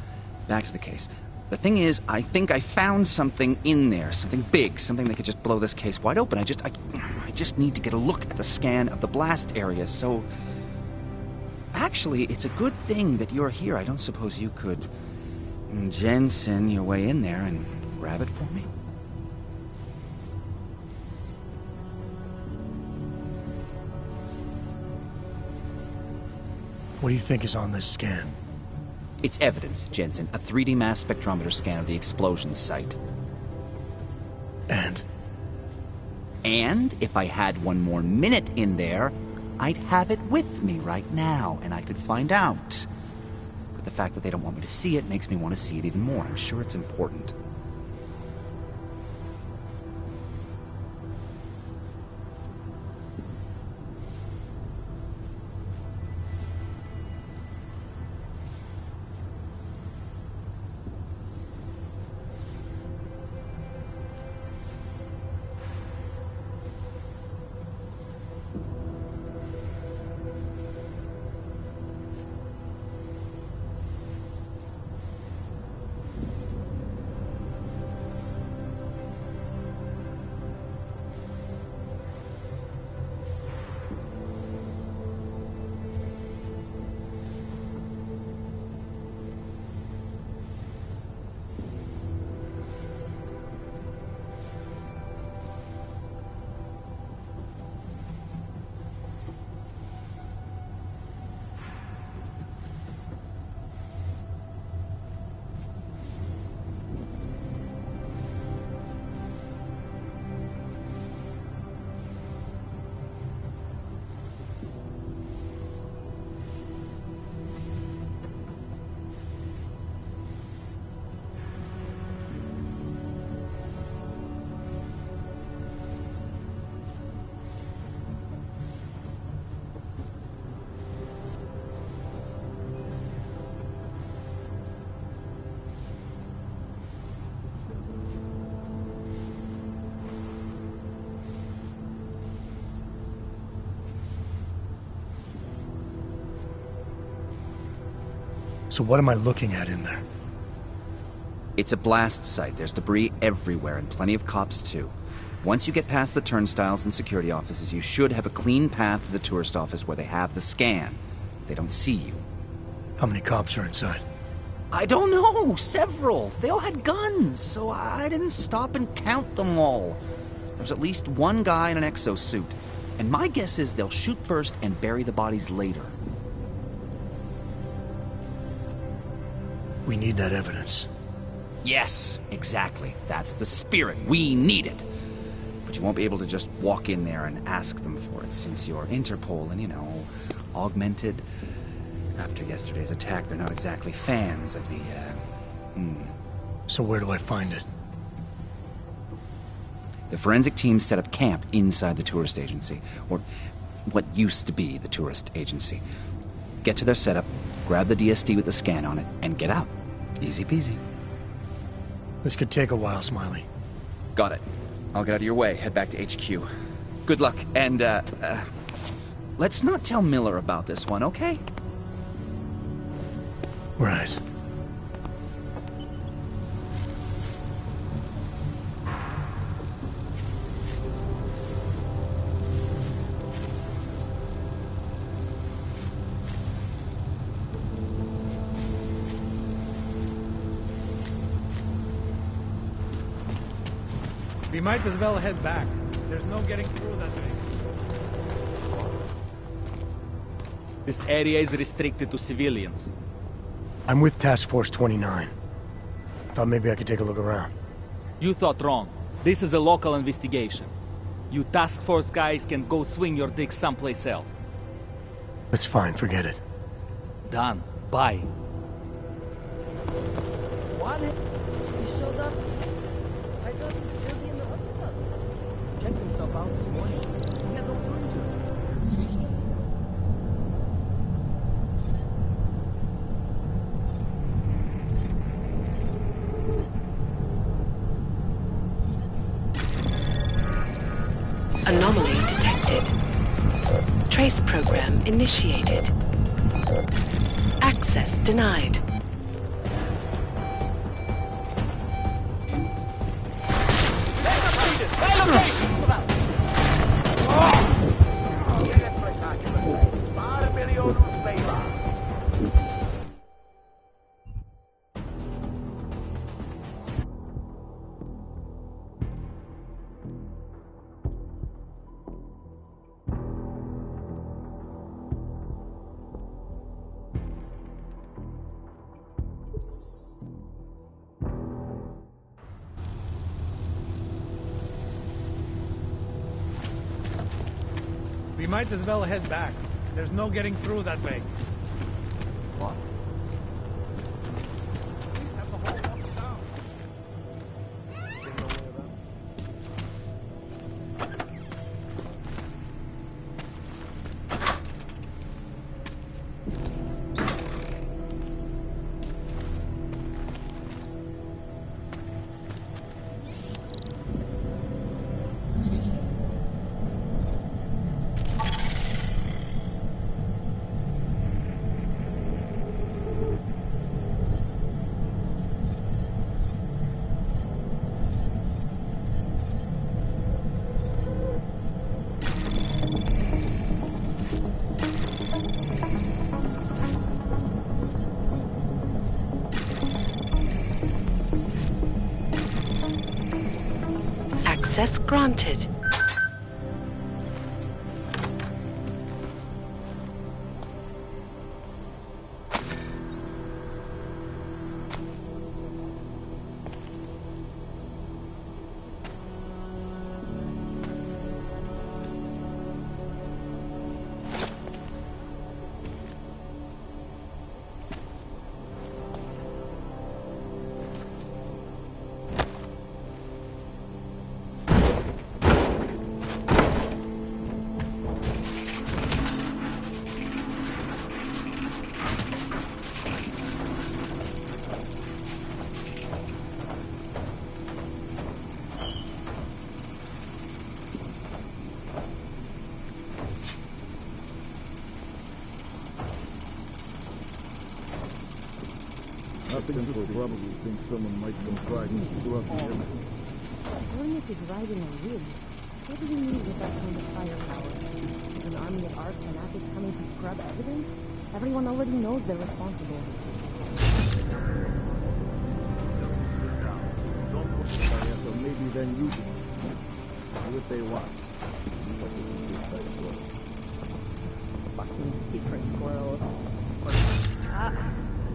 Back to the case. The thing is, I think I found something in there. Something big. Something that could just blow this case wide open. I just need to get a look at the scan of the blast area, so... Actually, it's a good thing that you're here. I don't suppose you could... Jensen your way in there and grab it for me? What do you think is on this scan? It's evidence, Jensen. A 3D mass spectrometer scan of the explosion site. And? And if I had one more minute in there, I'd have it with me right now, and I could find out. But the fact that they don't want me to see it makes me want to see it even more. I'm sure it's important. So what am I looking at in there? It's a blast site. There's debris everywhere, and plenty of cops, too. Once you get past the turnstiles and security offices, you should have a clean path to the tourist office where they have the scan. If they don't see you. How many cops are inside? I don't know. Several. They all had guns, so I didn't stop and count them all. There's at least one guy in an exosuit. And my guess is they'll shoot first and bury the bodies later. We need that evidence. Yes, exactly. That's the spirit. We need it. But you won't be able to just walk in there and ask them for it, since you're Interpol and, you know, augmented. After yesterday's attack, they're not exactly fans of the, So where do I find it? The forensic team set up camp inside the tourist agency, or what used to be the tourist agency. Get to their setup, grab the DSD with the scan on it, and get out. Easy peasy. This could take a while, Smiley. Got it. I'll get out of your way, head back to HQ. Good luck, and, let's not tell Miller about this one, okay? Right. We might as well head back. There's no getting through that way. This area is restricted to civilians. I'm with Task Force 29. I thought maybe I could take a look around. You thought wrong. This is a local investigation. You Task Force guys can go swing your dick someplace else. That's fine, forget it. Done. Bye. What? He showed up? I thought he'd still be in the hospital. Check himself out. out this morning. He had no injury. Anomaly detected. Trace program initiated. Access denied. We might as well head back. There's no getting through that way. What? Access granted. Nothing will probably think someone might come trying to screw up the evidence. Hornet is riding a ridge. What do we need with that kind of firepower? Is an army of arc fanatics coming to scrub evidence? Everyone already knows they're responsible. So maybe then you do. Do what they want. Fucking secret squirrels.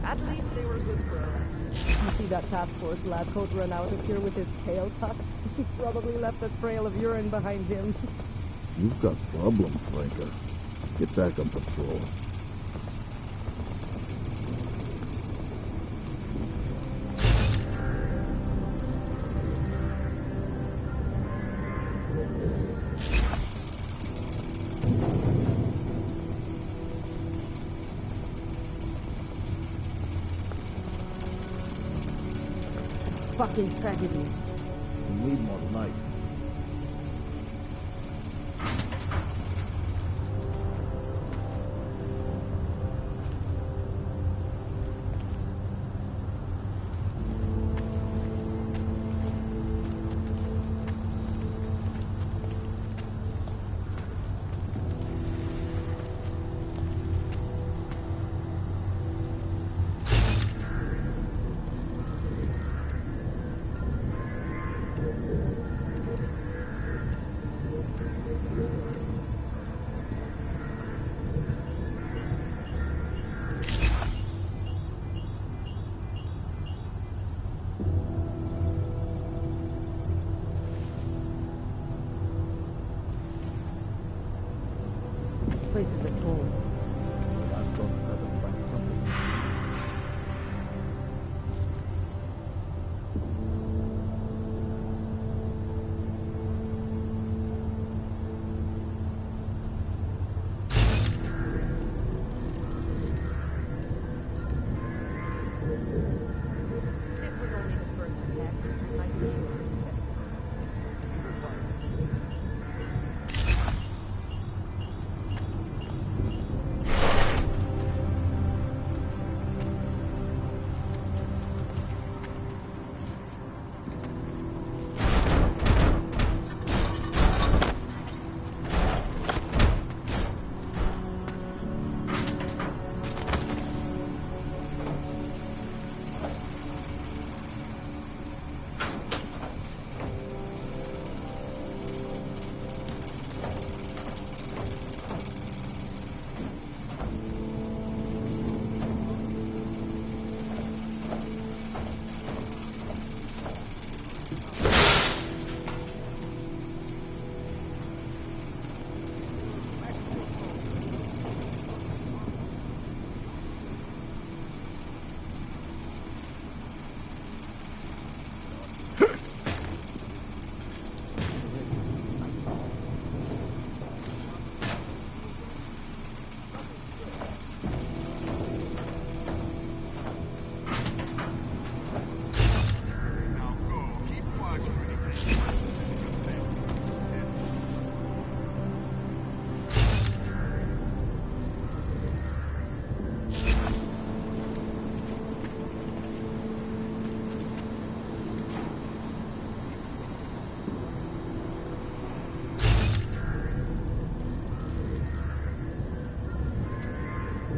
At least they were good squirrels. You see that task force lab coat run out of here with his tail tucked? He probably left a trail of urine behind him. You've got problems, Franker. Get back on patrol. Fucking tragedy. We need more light.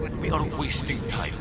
We are wasting time.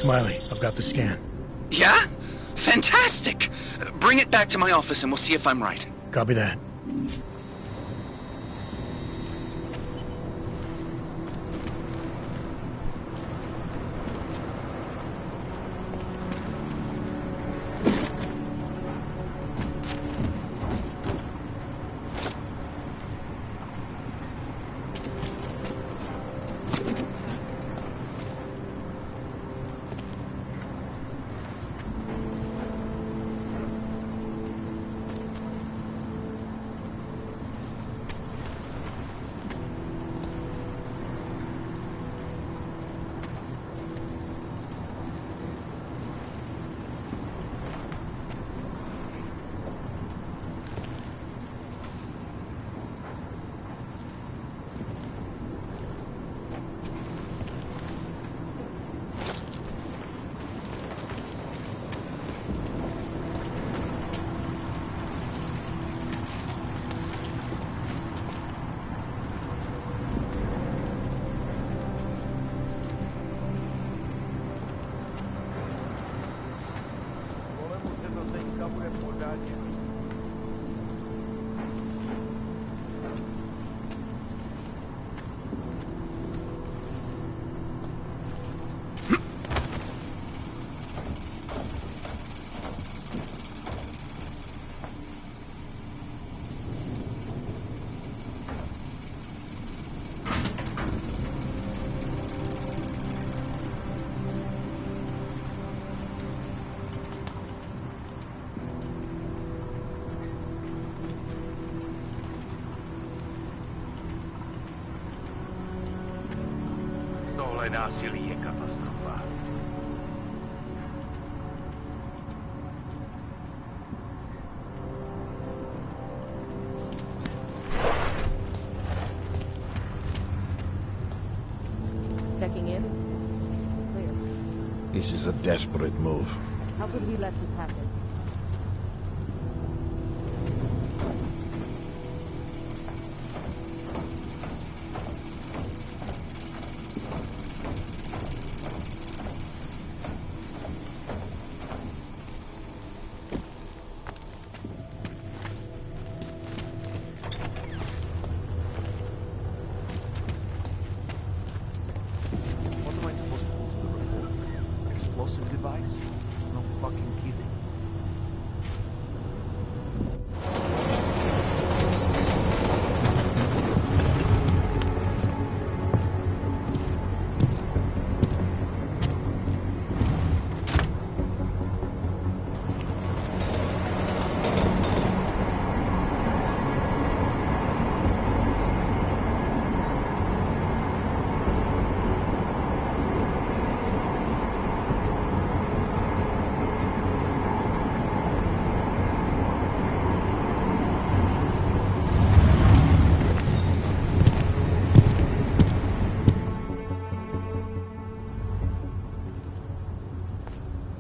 Smiley, I've got the scan. Yeah? Fantastic! Bring it back to my office and we'll see if I'm right. Copy that. Tohle násilí je katastrofa. Checking in. Clear. This is a desperate move. How could we let this happen? What am I supposed to put to the report? Explosive device? No fucking kidding.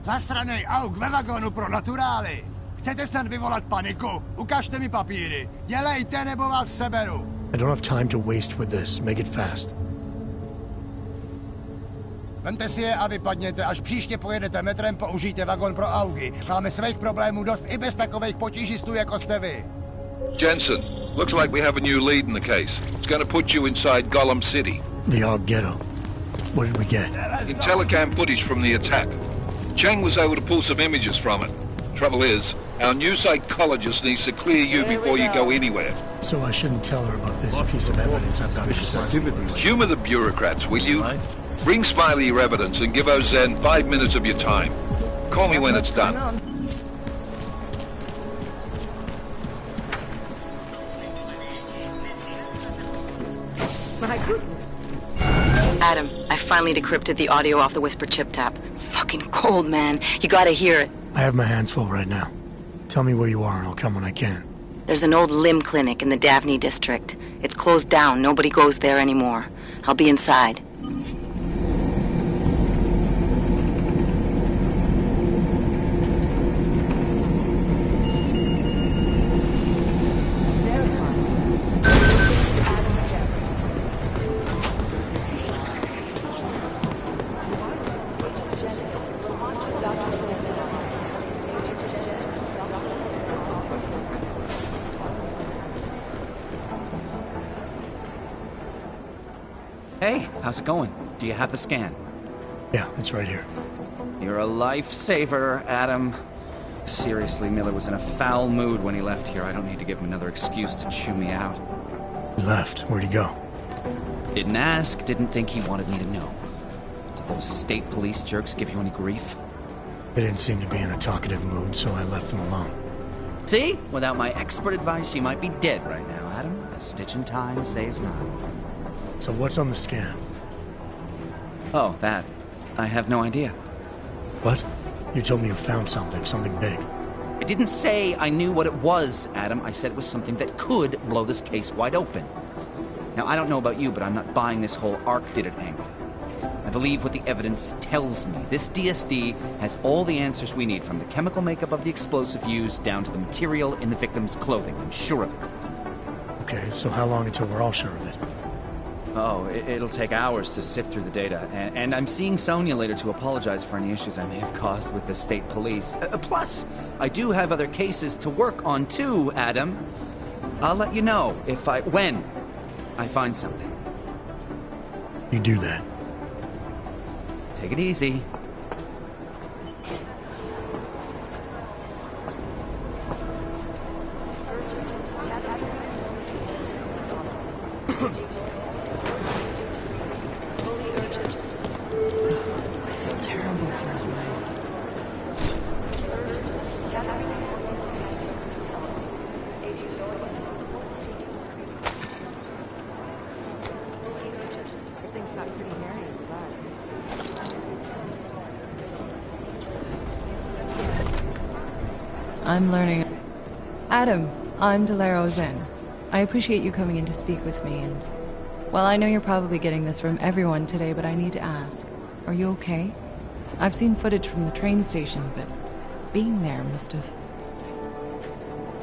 Zasranej auk ve vagonu pro naturály! Chcete snad vyvolat paniku? Ukažte mi papíry. Dělejte, nebo vás seberu. I don't have time to waste with this. Make it fast. Vemte si je a vypadněte. Až příště pojedete metrem, použijte vagon pro augy. Máme svých problémů dost i bez takových potížistů, jako jste vy. Jensen, looks like we have a new lead in the case. It's going to put you inside Gollum City. The Og Ghetto. What did we get? Telecam footage from the attack. Chang was able to pull some images from it. Trouble is, our new psychologist needs to clear you before you go anywhere. So I shouldn't tell her about this piece of evidence I've got to say. Humor the bureaucrats, will you? Bring Smiley your evidence and give Ozen 5 minutes of your time. Call me when it's done. My goodness. Adam, I finally decrypted the audio off the Whisper chip tap. Fucking cold, man. You gotta hear it. I have my hands full right now. Tell me where you are and I'll come when I can. There's an old limb clinic in the Daphne district. It's closed down. Nobody goes there anymore. I'll be inside. Hey, how's it going? Do you have the scan? Yeah, it's right here. You're a lifesaver, Adam. Seriously, Miller was in a foul mood when he left here. I don't need to give him another excuse to chew me out. He left. Where'd he go? Didn't ask, didn't think he wanted me to know. Did those state police jerks give you any grief? They didn't seem to be in a talkative mood, so I left them alone. See? Without my expert advice, you might be dead right now, Adam. A stitch in time saves none. So what's on the scan? Oh, that. I have no idea. What? You told me you found something big. I didn't say I knew what it was, Adam. I said it was something that could blow this case wide open. Now, I don't know about you, but I'm not buying this whole Ark did it angle. I believe what the evidence tells me. This DSD has all the answers we need, from the chemical makeup of the explosive used down to the material in the victim's clothing. I'm sure of it. Okay, so how long until we're all sure of it? Oh, it'll take hours to sift through the data, and I'm seeing Sonia later to apologize for any issues I may have caused with the state police. Plus, I do have other cases to work on too, Adam. I'll let you know when I find something. You do that. Take it easy. Everything's got pretty hairy inside. I'm learning. Adam, I'm Delaro Zen. I appreciate you coming in to speak with me, and... Well, I know you're probably getting this from everyone today, but I need to ask. Are you okay? I've seen footage from the train station, but being there must have...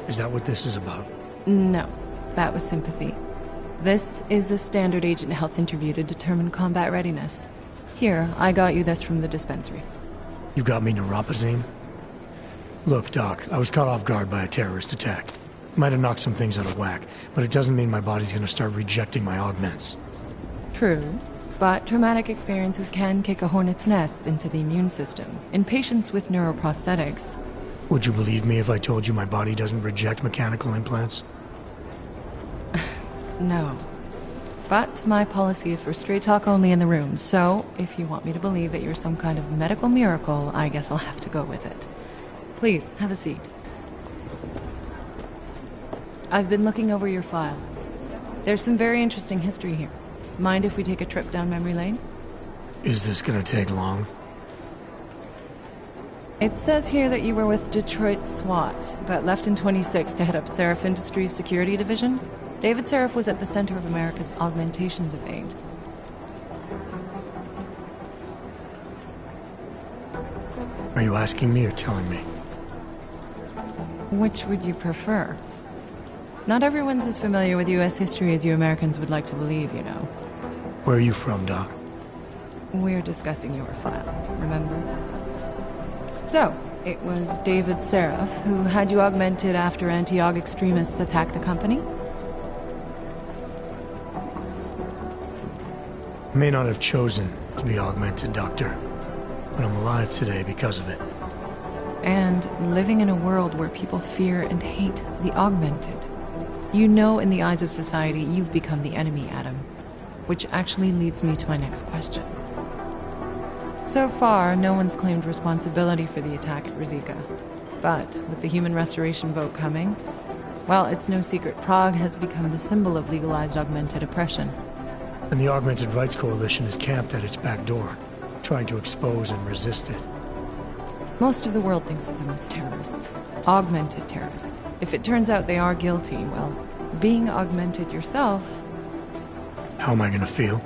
Is that what this is about? No, that was sympathy. This is a standard agent health interview to determine combat readiness. Here, I got you this from the dispensary. You got me neuropazine? Look, Doc, I was caught off guard by a terrorist attack. Might have knocked some things out of whack, but it doesn't mean my body's gonna start rejecting my augments. True, but traumatic experiences can kick a hornet's nest into the immune system. In patients with neuroprosthetics... Would you believe me if I told you my body doesn't reject mechanical implants? No. But my policy is for straight talk only in the room, so if you want me to believe that you're some kind of medical miracle, I guess I'll have to go with it. Please, have a seat. I've been looking over your file. There's some very interesting history here. Mind if we take a trip down memory lane? Is this gonna take long? It says here that you were with Detroit SWAT, but left in 26 to head up Seraph Industries' security division. David Seraph was at the center of America's augmentation debate. Are you asking me or telling me? Which would you prefer? Not everyone's as familiar with U.S. history as you Americans would like to believe, you know. Where are you from, Doc? We're discussing your file, remember? So, it was David Seraph who had you augmented after anti-aug extremists attacked the company? I may not have chosen to be augmented, Doctor, but I'm alive today because of it. And living in a world where people fear and hate the augmented. You know, in the eyes of society, you've become the enemy, Adam. Which actually leads me to my next question. So far, no one's claimed responsibility for the attack at Rizika. But with the human restoration vote coming, well, it's no secret Prague has become the symbol of legalized augmented oppression. And the Augmented Rights Coalition is camped at its back door, trying to expose and resist it. Most of the world thinks of them as terrorists. Augmented terrorists. If it turns out they are guilty, well, being augmented yourself... How am I gonna feel?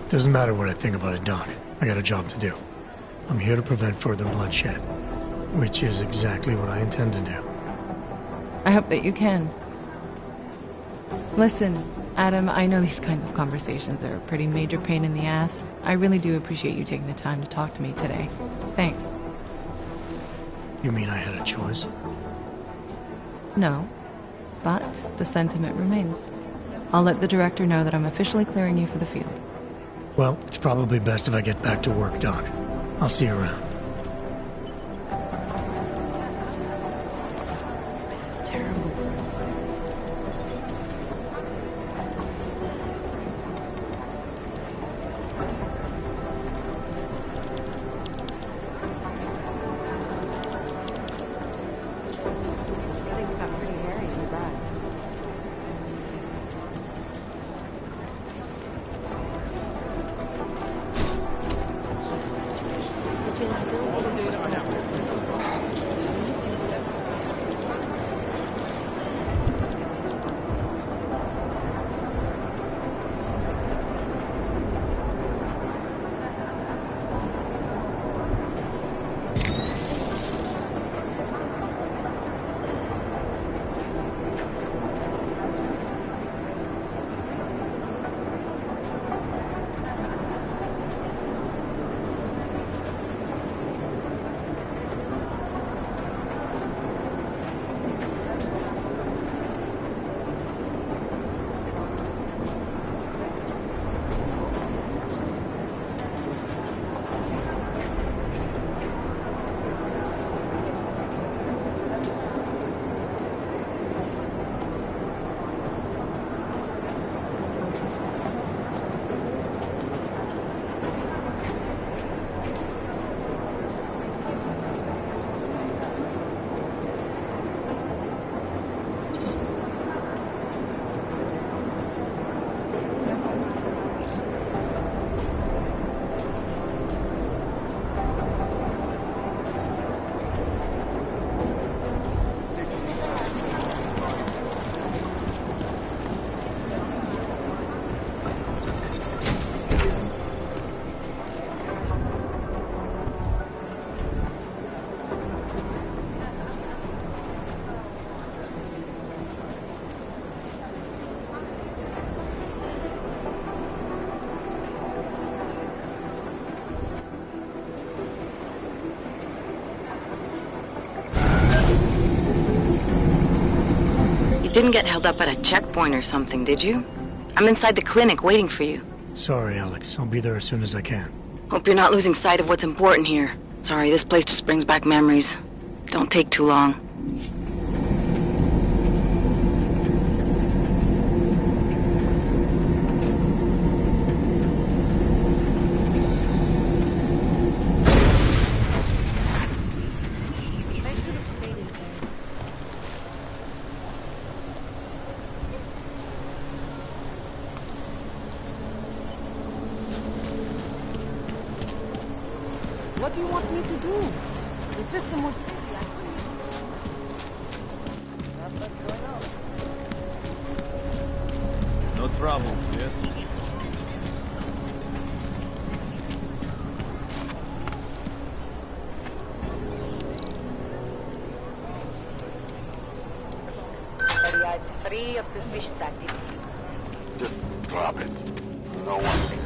Doesn't matter what I think about it, Doc. I got a job to do. I'm here to prevent further bloodshed, which is exactly what I intend to do. I hope that you can. Listen, Adam, I know these kinds of conversations are a pretty major pain in the ass. I really do appreciate you taking the time to talk to me today. Thanks. You mean I had a choice? No, but the sentiment remains. I'll let the director know that I'm officially clearing you for the field. Well, it's probably best if I get back to work, Doc. I'll see you around. Didn't get held up at a checkpoint or something, did you? I'm inside the clinic waiting for you. Sorry, Alex. I'll be there as soon as I can. Hope you're not losing sight of what's important here. Sorry, this place just brings back memories. Don't take too long. What do you want me to do? The system was busy. No problems, yes? Area is free of suspicious activity. Just drop it. No one thinks.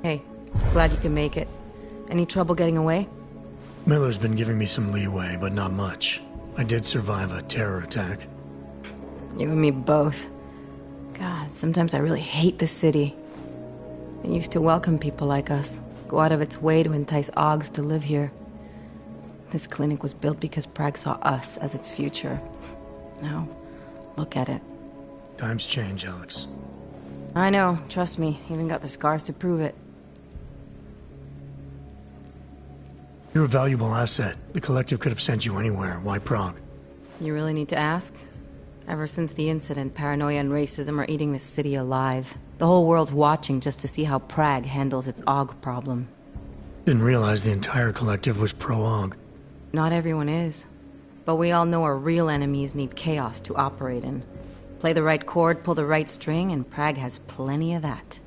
Hey, glad you can make it. Any trouble getting away? Miller's been giving me some leeway, but not much. I did survive a terror attack. You and me both. God, sometimes I really hate this city. It used to welcome people like us, go out of its way to entice Augs to live here. This clinic was built because Prague saw us as its future. Now, look at it. Times change, Alex. I know, trust me, even got the scars to prove it. You're a valuable asset. The Collective could have sent you anywhere. Why Prague? You really need to ask? Ever since the incident, paranoia and racism are eating this city alive. The whole world's watching just to see how Prague handles its Aug problem. Didn't realize the entire Collective was pro-Aug. Not everyone is. But we all know our real enemies need chaos to operate in. Play the right chord, pull the right string, and Prague has plenty of that.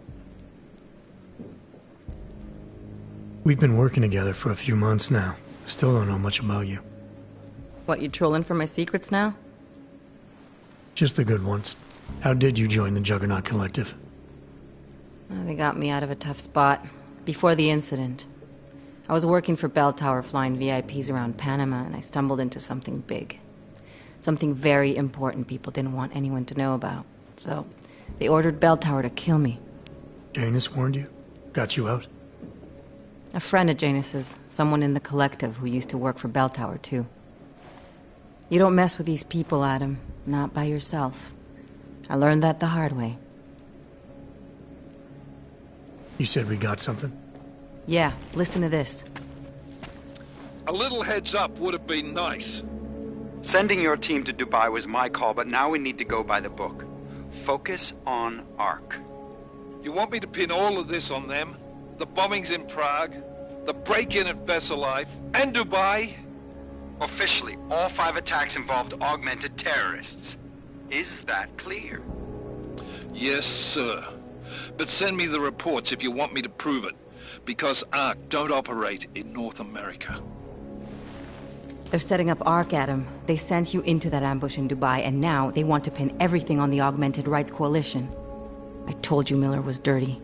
We've been working together for a few months now. Still don't know much about you. What, you trolling for my secrets now? Just the good ones. How did you join the Juggernaut Collective? They got me out of a tough spot. Before the incident. I was working for Bell Tower flying VIPs around Panama, and I stumbled into something big. Something very important people didn't want anyone to know about. So, they ordered Bell Tower to kill me. Janus warned you? Got you out? A friend of Janus's, someone in the Collective who used to work for Bell Tower too. You don't mess with these people, Adam. Not by yourself. I learned that the hard way. You said we got something? Yeah, listen to this. A little heads up would have been nice. Sending your team to Dubai was my call, but now we need to go by the book. Focus on Ark. You want me to pin all of this on them? The bombings in Prague, the break-in at Vesellife, and Dubai? Officially, all 5 attacks involved augmented terrorists. Is that clear? Yes, sir. But send me the reports if you want me to prove it, because Ark don't operate in North America. They're setting up Ark, Adam. They sent you into that ambush in Dubai, and now they want to pin everything on the Augmented Rights Coalition. I told you Miller was dirty.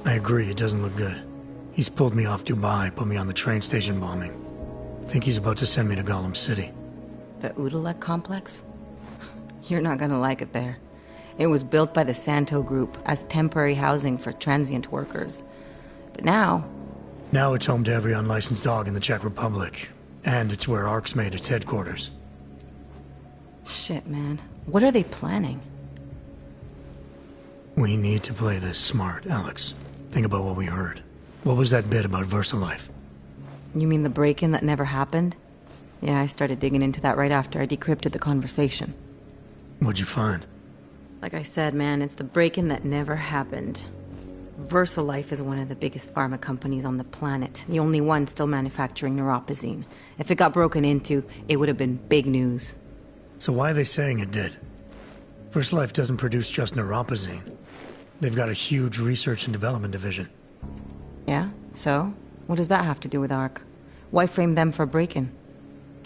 I agree, it doesn't look good. He's pulled me off Dubai, put me on the train station bombing. I think he's about to send me to Gollum City. The Udalek complex? You're not gonna like it there. It was built by the Santo Group as temporary housing for transient workers. But now... Now it's home to every unlicensed dog in the Czech Republic. And it's where Ark's made its headquarters. Shit, man. What are they planning? We need to play this smart, Alex. Think about what we heard. What was that bit about VersaLife? You mean the break-in that never happened? Yeah, I started digging into that right after I decrypted the conversation. What'd you find? Like I said, man, it's the break-in that never happened. VersaLife is one of the biggest pharma companies on the planet. The only one still manufacturing neuropozyne. If it got broken into, it would have been big news. So why are they saying it did? VersaLife doesn't produce just neuropozyne. They've got a huge research and development division. Yeah? So? What does that have to do with Ark? Why frame them for break-in?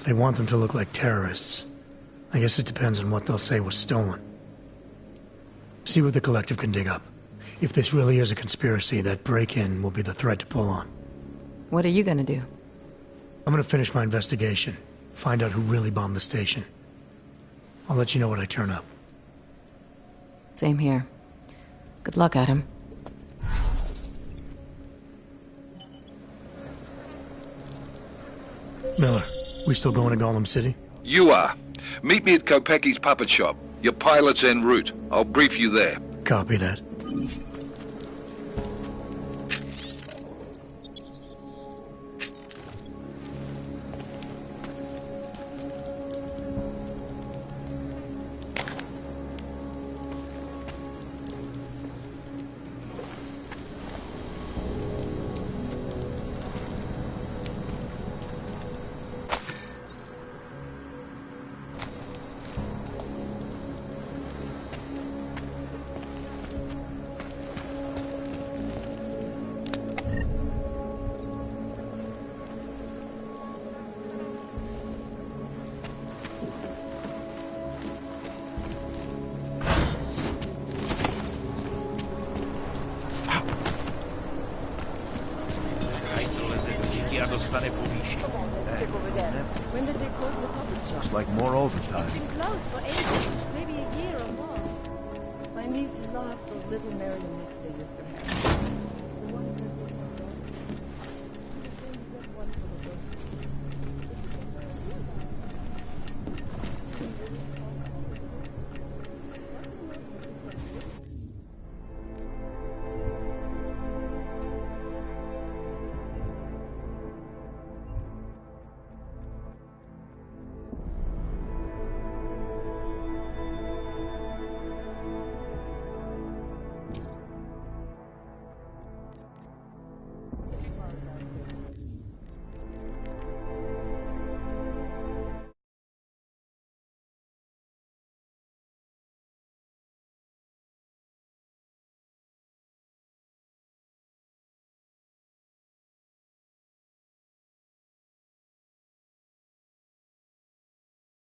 They want them to look like terrorists. I guess it depends on what they'll say was stolen. See what the collective can dig up. If this really is a conspiracy, that break-in will be the thread to pull on. What are you gonna do? I'm gonna finish my investigation. Find out who really bombed the station. I'll let you know when I turn up. Same here. Good luck, Adam. Miller, we still going to Golem City? You are. Meet me at Kopecki's puppet shop. Your pilot's en route. I'll brief you there. Copy that. dostane povýšení. When did they close the puppet shop? Looks like more overtime. It's been closed for ages, maybe a year or more. My niece loved those little marionettes they used to have.